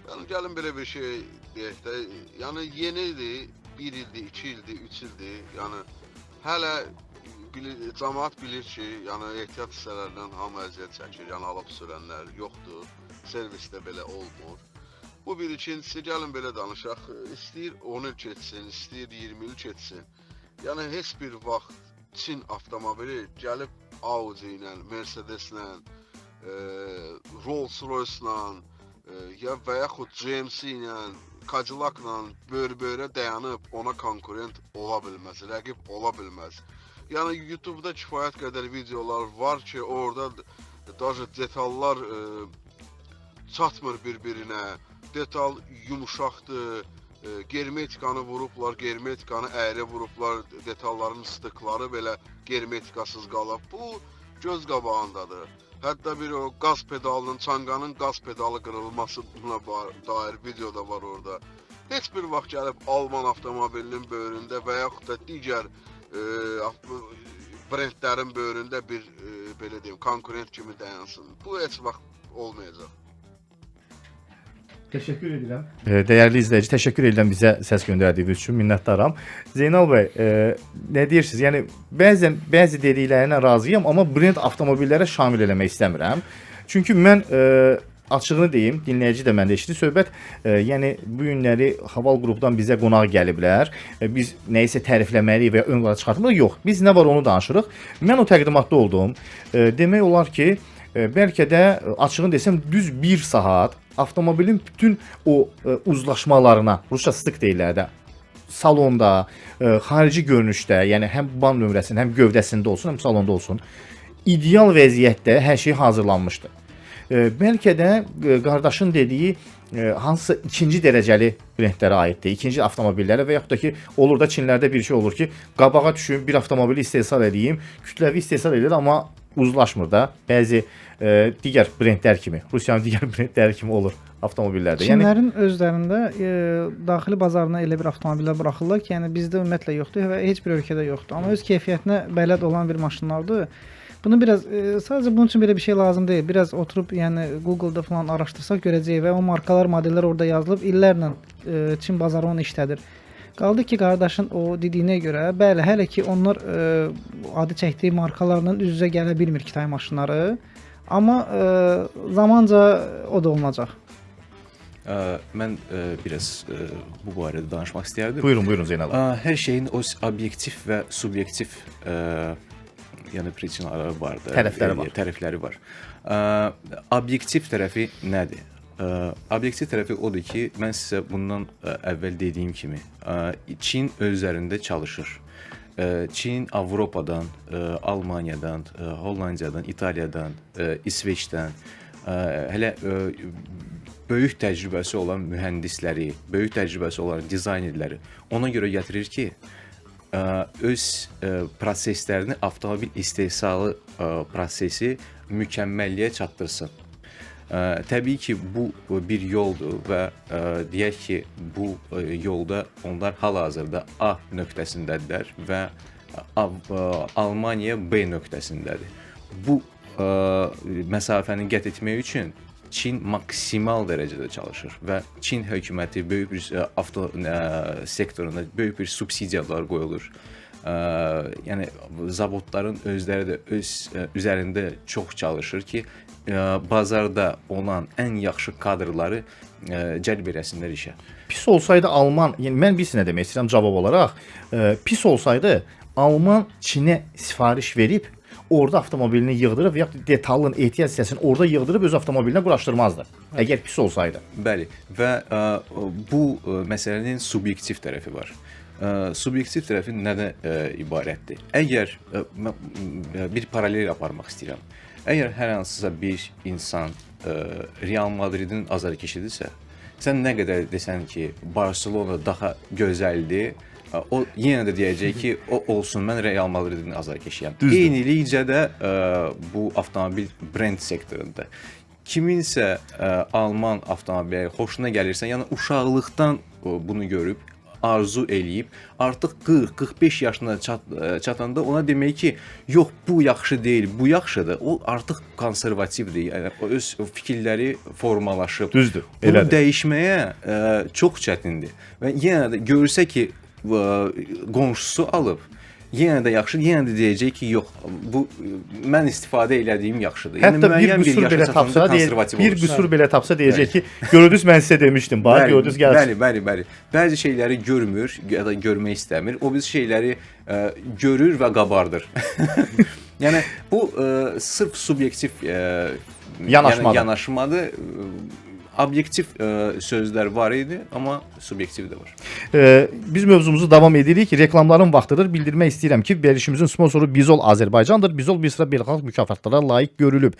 Yəni gəlin belə bir şey deyək də, yəni yenidir, 1 ildir, 2 ildir, 3 ildir. Yəni hələ cəmaət bilir ki, yəni ehtiyat hissələrindən hamı əziyyət çəkir, yəni alıb sürənlər yoxdur. Servisdə belə olmur. Bu bir ikincisi, gəlin belə danışaq. İstəyir 10 il keçsin, istəyir 20 il keçsin. Yəni heç bir vaxt Çin avtomobili gəlib Audi ilə, Mercedes ilə, Rolls-Royce ilə və yaxud GMC ilə, Cadillac ilə bör-börə dayanıb ona konkurent ola bilməz, rəqib ola bilməz. Yəni YouTube-da kifayət qədər videolar var ki, orada даже detallar çatmır bir-birinə, detal yumuşaqdır. Germetikanı vurublar, germetikanı əyri vurublar, detalların stıkları belə germetikasız qalıb. Bu göz qabağındadır. Hətta bir o qaz pedalının, çanqanın qaz pedalı qırılması buna dair video da var orada. Heç bir vaxt gəlib Alman avtomobilinin böyründə və yaxud da digər brendlərin böyründə bir belə deyim, konkurent kimi dayansın. Bu heç vaxt olmayacaq. Təşəkkür edirəm. Dəyərli izləyici, təşəkkür edirəm bizə səs göndərdiyiniz üçün, minnətdaram. Zeynal bəy, nə deyirsiniz? Yəni bəzi dediklərinə razıyam, amma brend avtomobillərə şamil eləmək istəmirəm. Çünki mən açığını deyim, dinləyici də məndə eşitdi söhbət. Yəni bu günləri Haval qrupdan bizə qonaq gəliblər. Biz nəyisə tərifləməliyik və ön qala çıxartmırıq. Yox, biz nə var onu danışırıq. Mən o təqdimatda oldum. Demək olar ki, bəlkə də açığını desəm düz 1 saat avtomobilin bütün o uzlaşmalarına, Rusça stık deyirlər də, salonda, xarici görünüşdə, yəni həm ban nömrəsində, həm gövdəsində olsun, həm salonda olsun, ideal vəziyyətdə hər şey hazırlanmışdı. Bəlkə də qardaşın dediyi hansısa ikinci dərəcəli brendlərə aiddir, ikinci avtomobillərə və yaxud da ki, olur da Çinlərdə bir şey olur ki, qabağa düşün, bir avtomobili istehsal edeyim, kütləvi istehsal edir, amma uzlaşmır da. Bəzi digər brendlər kimi, Rusiyanın digər brendləri kimi olur avtomobillərdə. Çinlərin özlərində daxili bazarına elə bir avtomobillər buraxırlar ki, yəni bizdə ümumiyyətlə yoxdur və heç bir ölkədə yoxdur. Amma öz keyfiyyətinə bələd olan bir maşınlardır. Bunu biraz sadəcə bunun üçün belə bir şey lazım deyil. Biraz oturub, yəni Google-da falan araşdırsaq görəcəyik və o markalar, modellər orada yazılıb, illərlə Çin bazarı onu işlədir. Qaldı ki, qardaşın o dediyinə görə, bəli, hələ ki onlar adı çəkdiyi markalarla üz-üzə gələ bilmir Kitay maşınları, amma zamanca o da olacaq. Mən biraz bu barədə danışmaq istərdim. Buyurun Zeynal. Hər şeyin o obyektiv və subyektiv yəni prичинаları vardır. Tərəfləri var. Obyektiv tərəfi nədir? Obyektiv tərəfi odur ki, mən sizə bundan əvvəl dediyim kimi, Çin özlərində çalışır. Çin Avropadan, Almaniyadan, Hollandiyadan, İtaliyadan, İsveçdən, hələ böyük təcrübəsi olan mühəndisləri, böyük təcrübəsi olan dizaynerləri ona görə gətirir ki, öz proseslərini, avtomobil istehsalı prosesi mükəmməlliyə çatdırsın. Təbii ki, bu bir yoldur və deyək ki, bu yolda onlar hal-hazırda A nöqtəsindədirlər və Almaniya B nöqtəsindədir. Bu məsafəni qət etmək üçün Çin maksimal dərəcədə çalışır və Çin hökuməti böyük bir avto sektorunda böyük bir subsidiyalar qoyulur. Yəni zavodların özləri də öz üzərində çox çalışır ki, bazarda olan ən yaxşı kadrları cəlb eləsinlər işə. Pis olsaydı Alman, yəni mən bir sinə demək istəyirəm cavab olaraq, pis olsaydı Alman Çinə sifariş verib orada avtomobilini yığdırıb və ya detalın ehtiyac hissəsini orada yığdırıb öz avtomobilinə quraşdırmazdı. Əgər pis olsaydı. Bəli, və bu məsələnin subyektiv tərəfi var. Subyektiv tərəfi nədən ibarətdir? Əgər bir paralel aparmaq istəyirəm. Əgər hər hansısa bir insan Real Madridin azarkeşidirsə, sən nə qədər desən ki, Barcelona daha gözəldir, o yenə də deyəcək ki, o olsun, mən Real Madridin azarkeşiyəm. Eynilikcə də bu avtomobil brend sektorunda kiminsə Alman avtomobili xoşuna gəlirsə, yəni uşaqlıqdan bunu görüb, arzu eləyib, artıq 40-45 yaşına çatanda ona demək ki, yox, bu yaxşı deyil, bu yaxşıdır. O artıq konservativdir, yəni öz fikirləri formalaşıb. Düzdür, bunu elədir. Dəyişməyə çox çətindir. Və yenə də görsə ki, qonşusu alıb, yenə də yaxşı, yenə də deyəcək ki, yox, bu mən istifadə elədiyim yaxşıdır. Hətta bir qüsur belə tapsa, deyəcək ki, gördünüz, mən sizə demişdim, bax, gördünüz, gəlsin. Bəli. Bəzi şeyləri görmür ya da görmək istəmir. O biz şeyləri görür və qabardır. Yəni bu sırf subyektiv yanaşmadır. Obyektiv sözlər var idi, amma subyektiv də var. Biz mövzumuzu davam edirik. Reklamların vaxtıdır. Bildirmək istəyirəm ki, verilişimizin sponsoru Bizol Azərbaycandır. Bizol bir sıra beynəlxalq mükafatlara layiq görülüb.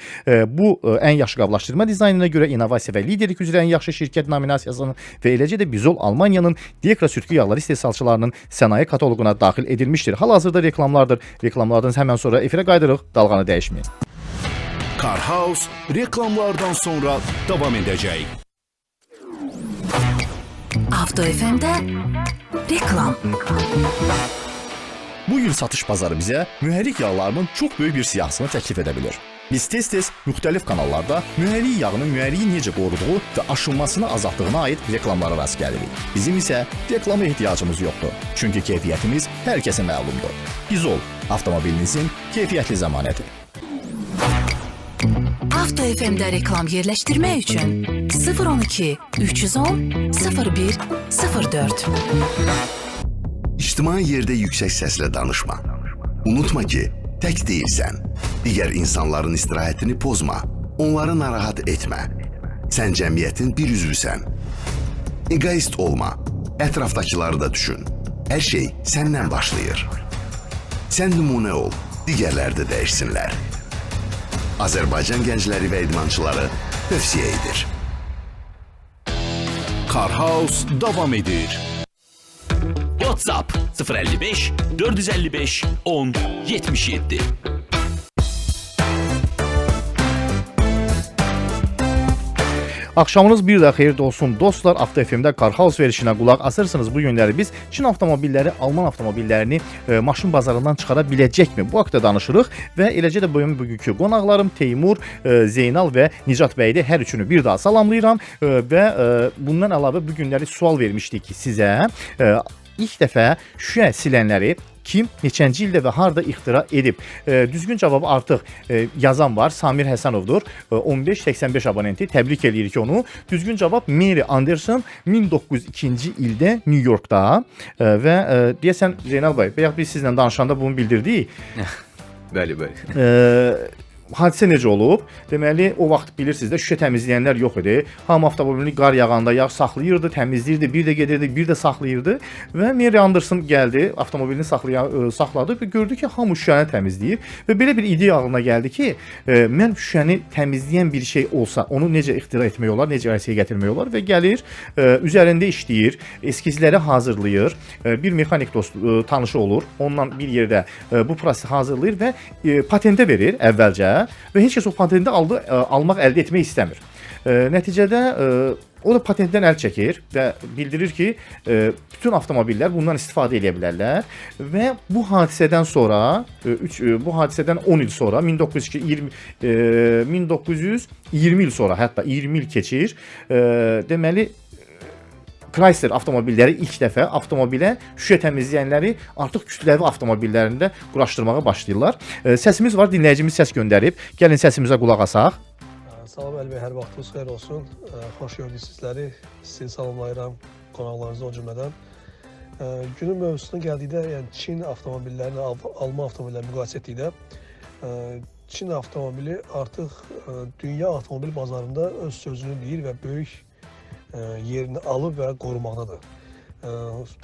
Bu ən yaxşı qablaşdırma dizaynına görə innovasiya və liderlik üzrə ən yaxşı şirkət nominasiyasının və eləcə də Bizol Almaniyanın Dekra sürtkü yağları istehsalçılarının sənaye kataloquna daxil edilmişdir. Hal-hazırda reklamlardır. Reklamlardan hemen sonra efirə qaydırıq. Dalğanı dəyişməyin. Car House reklamlardan sonra davam edəcək. Avto FM'də reklam. Bu gün satış bazarı bizə mühərrik yağlarının çox böyük bir siyahısını təklif edə bilir. Biz tez-tez müxtəlif kanallarda mühərrik yağının mühərriyi necə qoruduğu və aşınmasını azaltdığına aid reklamlara rast gəlirik. Bizim isə reklama ehtiyacımız yoxdur. Çünki keyfiyyətimiz hər kəsə məlumdur. Bizol, avtomobilinizin keyfiyyətli zəmanəti. Avto FM'də reklam yerləşdirmək üçün 012 310 01 04. İctimai yerdə yüksək səslə danışma. Unutma ki, tək deyilsən. Digər insanların istirahətini pozma. Onları narahat etmə. Sən cəmiyyətin bir üzvüsən. Egoist olma. Ətrafdakıları da düşün. Hər şey səndən başlayır. Sən nümunə ol. Digərləri də dəyişsinlər. Azərbaycan gəncləri və idmançıları tövsiyə edir. Car House davam edir. WhatsApp 055 455 10 77. Axşamınız bir də xeyirli olsun dostlar. Avto FM-də Car House verişinə qulaq asırsınız. Bu günləri biz Çin avtomobilləri, Alman avtomobillərini maşın bazarından çıxara biləcəkmi? Bu haqqda danışırıq və eləcə də bugünkü qonaqlarım Teymur, Zeynal və Nicat bəydir. Hər üçünü bir daha salamlayıram və bundan əlavə bu günləri sual vermişdik ki sizə. İlk dəfə şüşə silənləri kim, neçənci ildə və harda ixtira edib? Düzgün cavabı artıq yazan var. Samir Həsənovdur. 1585 abonenti. Təbrik edirik onu. Düzgün cavab Mary Anderson 1902-ci ildə New Yorkda və deyəsən Zeynal bəy, bayaq biz sizlə danışanda bunu bildirdik. Bəli, bəli. Hadisə necə olub? Deməli, o vaxt bilirsiniz də şüşə təmizləyənlər yox idi. Hamı avtomobilini qar yağanda yağ saxlayırdı, təmizləyirdi, bir də gedirdi, bir də saxlayırdı və Mary Anderson gəldi, avtomobilini saxladı və gördü ki, hamı şüşəni təmizləyir və belə bir ideya ağlına gəldi ki, mən şüşəni təmizləyən bir şey olsa, onu necə ixtira etmək olar, necə ərsəyə gətirmək olar və gəlir, üzərində işləyir, eskizləri hazırlayır, bir mexanik dost tanışı olur, ondan bir yerdə bu prosesi hazırlayır və patentə verir əvvəlcə. Və heç kəs o patenti almaq, əldə etmək istəmir. Nəticədə o da patentdən əl çəkir və bildirir ki, bütün avtomobillər bundan istifadə edə bilərlər və bu hadisədən sonra, bu hadisədən 10 il sonra, 1920 il sonra, hətta 20 il keçir, deməli, Chrysler avtomobilləri ilk dəfə avtomobilə şüşə təmizləyənləri artıq kütləvi avtomobillərində quraşdırmağa başlayırlar. Səsimiz var, dinləyicimiz səs göndərib. Gəlin səsimizə qulaq asaq. Salam Əli bəy, hər vaxtınız xeyir olsun. Xoş gördük sizləri. Sizi salamlayıram, qonaqlarınızı o cümlədən. Günün mövzusuna gəldikdə, yəni Çin avtomobillərini Alman avtomobillərini müqayisə etdikdə, Çin avtomobili artıq dünya avtomobil bazarında öz sözünü deyir və böyük yerini alıb və qorumaqdadır.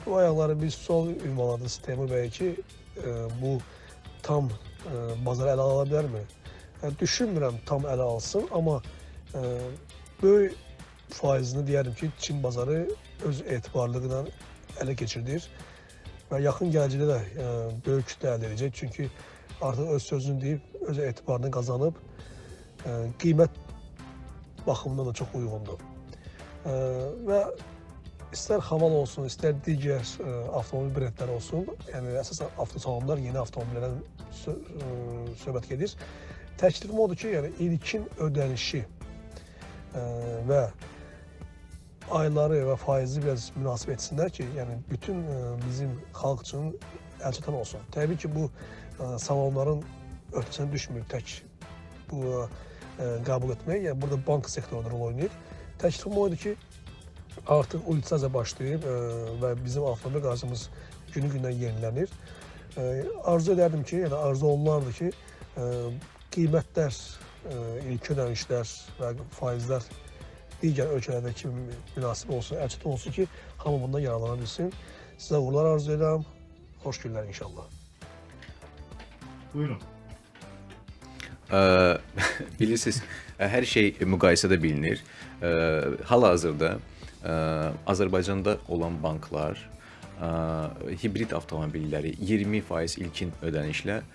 Bu ayaqları biz sol ünvanladığımız Teymur bəy ki, bu tam bazara ələ ala bilərmi? Düşünmürəm tam ələ alsın, amma böyük faizini deyərim ki, Çin bazarı öz etibarlılığıyla ələ keçirdir və yaxın gələcəkdə də böyük kütlə əldə edəcək. Çünki artıq öz sözünü deyib, öz etibarını qazanıb, qiymət baxımından da çox uyğundur. Və istər Haval olsun, istər digər avtomobil brendləri olsun, yəni əsasən avtosalonlar yeni avtomobillərdən söhbət gedir. Təklifim odur ki, yəni ilkin ödənişi və ayları və faizi biraz münasib etsinlər ki, yəni bütün bizim xalq üçün əlçatan olsun. Təbii ki, bu salonların öhdəsinə düşmür tək bu qəbul etmək, yəni burada bank sektorunda rol oynayır. Təklifim oydu ki, artıq ulyutsasiya başlayıb və bizim avtomobil qarşımız günü-gündən yenilənir. Arzu edərdim ki, yəni arzu olunardı ki, qiymətlər, ilk ödənişlər və faizlər digər ölkələrdə kimi münasib olsun, əlçatan olsun ki, hamı bundan yararlana bilsin. Sizə uğurlar arzu edirəm. Xoş günlər inşallah. Buyurun. Bilirsiniz, hər şey müqayisədə bilinir. Hal-hazırda Azərbaycanda olan banklar hibrid avtomobilləri 20% ilkin ödənişlə,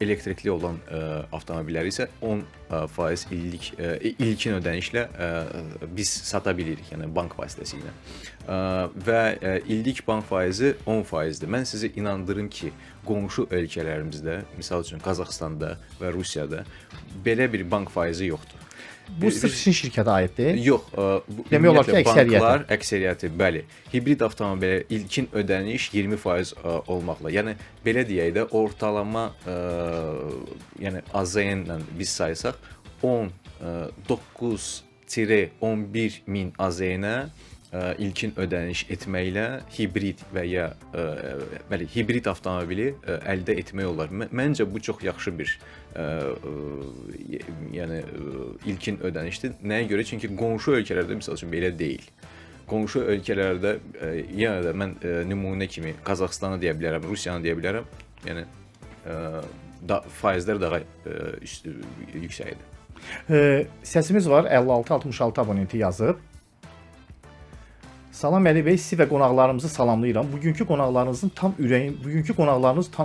elektrikli olan avtomobilləri isə 10% ilkin ödənişlə biz sata bilirik, yəni bank vasitəsilə. Və illik bank faizi 10%-dir. Mən sizi inandırım ki, qonşu ölkələrimizdə, misal üçün Qazaxstanda və Rusiyada belə bir bank faizi yoxdur. Bu sırf sizin şirkətə aiddir? Yox, demək olar ki, banklar əksəriyyəti, bəli, hibrid avtomobilə ilkin ödəniş 20% olmaqla. Yəni belə deyək də, ortalama yəni AZN-lə biz saysaq 9-11 min AZN-ə ilkin ödəniş etməklə hibrid və ya bəli, hibrid avtomobili əldə etmək olar. Məncə bu çox yaxşı bir yəni ilkin ödənişdir. Nəyə görə? Çünki qonşu ölkələrdə misal üçün belə deyil. Qonşu ölkələrdə yenə də mən nümunə kimi Qazaxıstanı deyə bilərəm, Rusiyanı deyə bilərəm. Yəni faizlər daha yüksəkdir. Səsimiz var, 56-66 abonenti yazıb. Salam Əli bəy, sizi və qonaqlarımızı salamlayıram. Bugünkü qonaqlarınız tam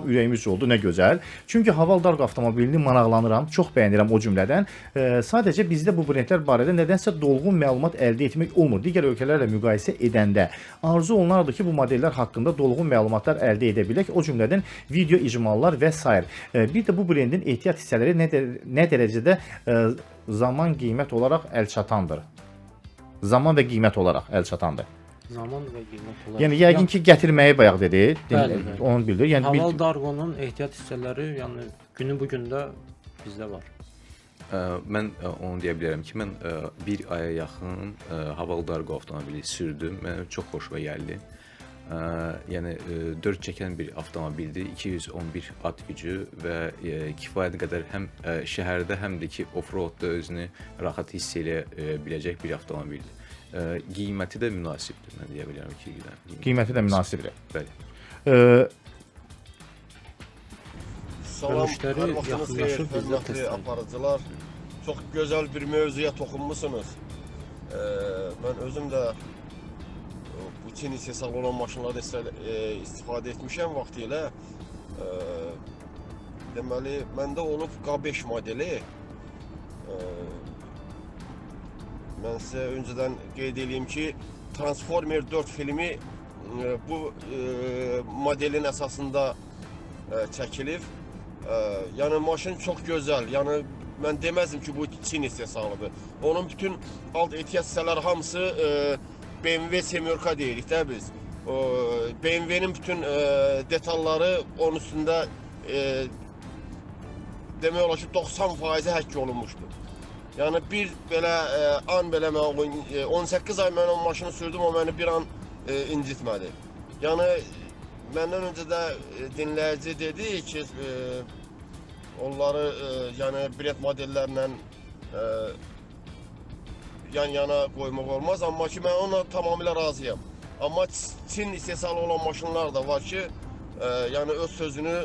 ürəyimiz oldu, nə gözəl. Çünki Haval Darq avtomobilini maraqlanıram, çox bəyənirəm o cümlədən. Sadəcə bizdə bu brendlər barədə nədənsə dolğun məlumat əldə etmək olmur. Digər ölkələrlə müqayisə edəndə arzu olunardı ki, bu modellər haqqında dolğun məlumatlar əldə edə bilək. O cümlədən video icmallar və s. Bir də bu brendin ehtiyat hissələri nə dərəcədə zaman qiymət olaraq əlçatandır. Zaman və qiymət olaraq əlçatandır. Zaman və qiymət olaraq. Yəni yəqin ki, gətirməyi bayaq dedi. Bəli. Onu bildir. Yəni Haval Darqonun ehtiyat hissələri, yəni günü bu gündə bizdə var. Mən onu deyə bilərəm ki, mən bir aya yaxın Haval Darqo avtomobili sürdüm. Mənə çox xoşuma gəldi. Yəni 4 çəkən bir avtomobildir, 211 at gücü və kifayət qədər həm şəhərdə, həm də ki off-roadda özünü rahat hiss edə biləcək bir avtomobildir. Qiyməti də münasibdir, mən deyə bilərəm ki. Qiyməti də münasibdir. Bəli. Salam, hər vaxtınız xeyir, hörmətli aparıcılar. Çox gözəl bir mövzuya toxunmusunuz. Mən özüm də bu Çin istehsalı olan maşınlarda istifadə etmişəm vaxtilə. Deməli, məndə olub K5 modeli. Mən sizə öncədən qeyd edeyim ki, Transformer 4 filmi bu modelin əsasında çəkilib. Yəni maşın çox gözəl. Yəni mən deməzdim ki, bu Çin istehsalıdır. Onun bütün alt ehtiyat hissələri hamısı BMW Semyorka deyirik də biz. BMW'nin bütün detalları onun üstündə demək olar ki 90% həkk olunmuşdur. Yəni bir belə an belə mən 18 ay mən o maşını sürdüm, o məni bir an incitmədi. Yəni məndən öncə də dinləyici dedi ki, onları yəni brend modellərlə yan-yana qoymaq olmaz, amma ki mən ona tamamilə razıyam. Amma Çin istehsalı olan maşınlar da var ki, yəni öz sözünü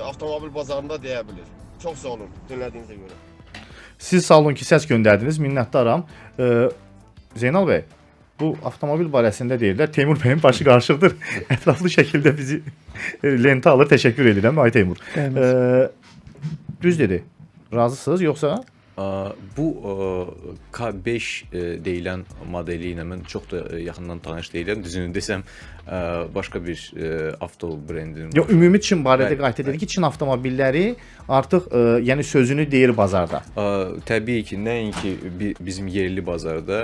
avtomobil bazarında deyə bilir. Çox sağ olun dinlədiyinizə görə. Siz sağ olun ki, səs göndərdiniz, minnətdaram. Zeynal bəy, bu avtomobil barəsində deyirlər, Teymur bəyin başı qarışıqdır. Ətraflı şəkildə bizi lentə alır, təşəkkür edirəm, ay Teymur. Düz dedi, razısınız yoxsa? Bu K5 deyilən modeli ilə mən çox da yaxından tanış deyiləm. Düzünü desəm, başqa bir avto brendinin. Yox, ümumi Çin barədə qayıt dedi ki, Çin avtomobilləri artıq yəni sözünü deyir bazarda. Təbii ki, nəinki bizim yerli bazarda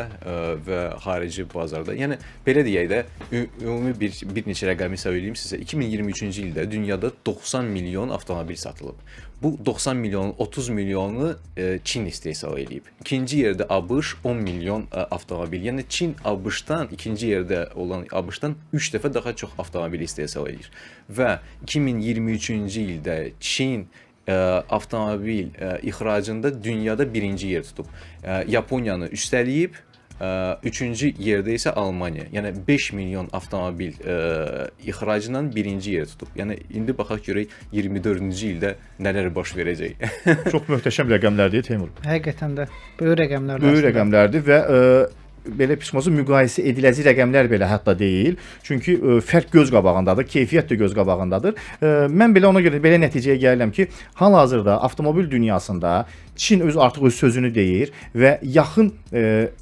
və xarici bazarda. Yəni belə deyək də, ümumi bir neçə rəqəmi söyləyim sizə. 2023-cü ildə dünyada 90 milyon avtomobil satılıb. Bu 90 milyonun 30 milyonu Çin istehsal edib. İkinci yerdə ABŞ 10 milyon avtomobil. Yəni Çin ABŞ-dan, ikinci yerdə olan ABŞ-dan 3 dəfə daha çox avtomobil istehsal edir. Və 2023-cü ildə Çin avtomobil ixracında dünyada birinci yer tutub. Yaponiyanı üstələyib, üçüncü yerdə isə Almaniya. Yəni 5 milyon avtomobil ixracıyla birinci yer tutub. Yəni indi baxaq görək 24-cü ildə nələr baş verəcək. Çox möhtəşəm rəqəmlərdir Teymur. Həqiqətən də böyük rəqəmlərdir. Böyük rəqəmlərdir və belə pis müqayisə ediləcək rəqəmlər belə hətta deyil. Çünki fərq göz qabağındadır, keyfiyyət də göz qabağındadır. Mən belə ona görə belə nəticəyə gəlirəm ki, hal-hazırda avtomobil dünyasında Çin artıq öz sözünü deyir və yaxın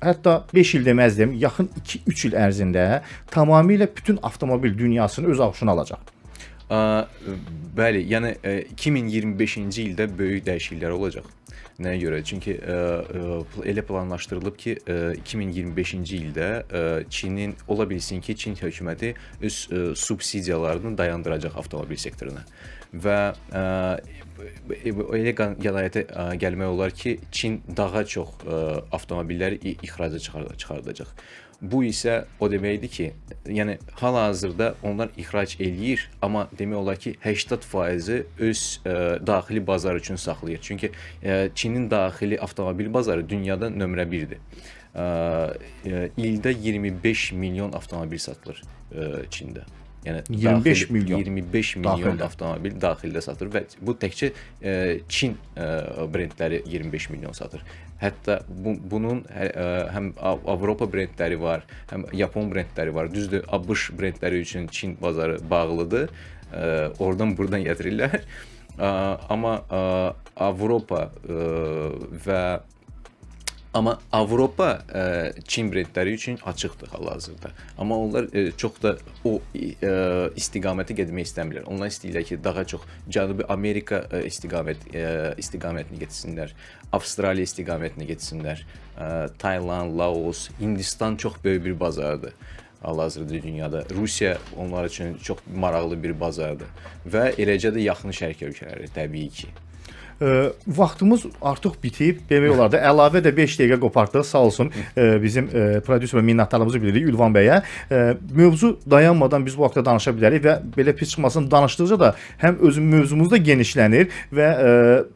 hətta 5 il deməzdim, yaxın 2-3 il ərzində tamamilə bütün avtomobil dünyasını öz ağuşuna alacaq. Bəli, yəni 2025-ci ildə böyük dəyişikliklər olacaq. Nəyə görə? Çünki elə planlaşdırılıb ki, 2025-ci ildə Çinin ola bilsin ki, Çin hökuməti öz subsidiyalarını dayandıracaq avtomobil sektoruna. Və elə qənaətə gəlmək olar ki, Çin daha çox avtomobilləri ixraca çıxardacaq. Bu isə o deməkdir ki, yəni hal-hazırda onlar ixrac eləyir, amma demək olar ki, 80% öz daxili bazarı üçün saxlayır. Çünki Çinin daxili avtomobil bazarı dünyada nömrə 1-dir. İldə 25 milyon avtomobil satılır Çində. Yəni 25 milyon. 25 milyon Daxildə. avtomobil daxildə satır və bu təkcə Çin brendləri 25 milyon satır. Hətta bunun həm Avropa brendləri var, həm Yapon brendləri var. Düzdür, ABŞ brendləri üçün Çin bazarı bağlıdır. Oradan buradan gətirirlər. Amma Avropa Çin brendləri üçün açıqdır hal-hazırda. Amma onlar çox da o istiqaməti getmək istəmirlər. Onlar istəyirlər ki, daha çox Cənubi Amerika istiqamətini getsinlər, Avstraliya istiqamətini getsinlər. Tayland, Laos, Hindistan çox böyük bir bazardır hal-hazırda dünyada. Rusiya onlar üçün çox maraqlı bir bazardır və eləcə də yaxın şərq ölkələri təbii ki. Vaxtımız artıq bitib. Demək olar da əlavə də 5 dəqiqə qopardıq. Sağ olsun bizim prodüser və minnətdarlığımızı bildiririk Ülvan bəyə. Mövzu dayanmadan biz bu haqda danışa bilərik və belə pis çıxmasın danışdıqca da həm özüm mövzumuz da genişlənir və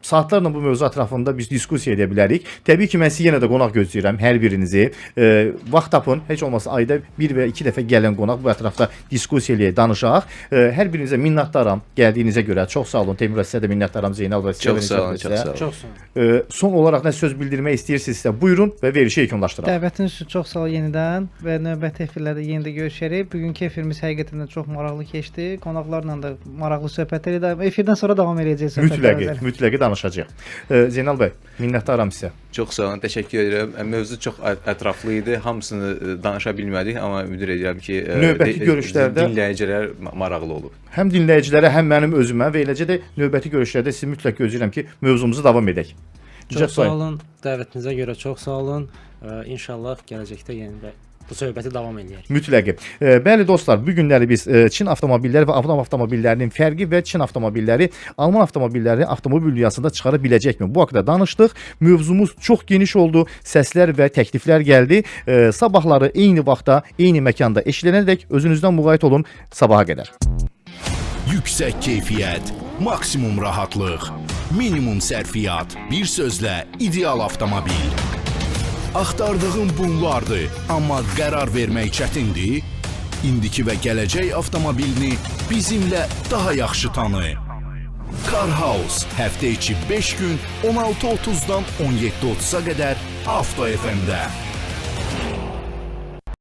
saatlarla bu mövzu ətrafında biz diskussiya edə bilərik. Təbii ki, mən sizi yenə də qonaq gözləyirəm hər birinizi. Vaxt tapın, heç olmasa ayda 1 və 2 dəfə gələn qonaq bu ətrafda diskussiya eləyək, danışaq. Hər birinizə minnətdaram gəldiyinizə görə. Çox sağ olun. Teymur sizə də minnətdaram. Zeynal və sizə Çox sağ olun. Çox sağ olun. Son olaraq nə söz bildirmək istəyirsinizsə buyurun və verişi yekunlaşdıraq. Dəvətiniz üçün çox sağ ol yenidən və növbəti efirlərdə yenə də görüşərik. Bugünkü efirimiz həqiqətən də çox maraqlı keçdi. Qonaqlarla da maraqlı söhbət etdik. Efirdən sonra davam edəcəyik söhbətlərə. Mütləqi danışacağıq. Zeynal bəy, minnətdaram sizə. Çox sağ olun, təşəkkür edirəm. Mövzu çox ətraflı idi. Hamısını danışa bilmədik, amma ümid edirəm ki, növbəti görüşlərdə dinləyicilər maraqlı olub. Həm dinləyicilərə, həm mənim özümə və eləcə də növbəti görüşlərdə sizi mütləq gözləyirəm ki, mövzumuzu davam edək. Çox sağ olun. Dəvətinizə görə çox sağ olun. İnşallah gələcəkdə yenə də bu söhbəti davam edəcəyik. Mütləqi. Bəli dostlar, bu günləri biz Çin avtomobilləri və Alman avtomobillərinin fərqi və Çin avtomobilləri Alman avtomobilləri avtomobil dünyasında çıxara biləcəkmi? Bu haqqda danışdıq. Mövzumuz çox geniş oldu. Səslər və təkliflər gəldi. Sabahları eyni vaxtda, eyni məkanda eşidənədək özünüzdən müğayət olun. Sabaha qədər. Yüksək keyfiyyət, maksimum rahatlıq, minimum sərfiyyat, bir sözlə ideal avtomobil. Axtardığın bunlardır, amma qərar vermək çətindir. İndiki və gələcək avtomobilini bizimlə daha yaxşı tanı. Car House həftə içi 5 gün 16:30-dan 17:30-a qədər Avto FM-də.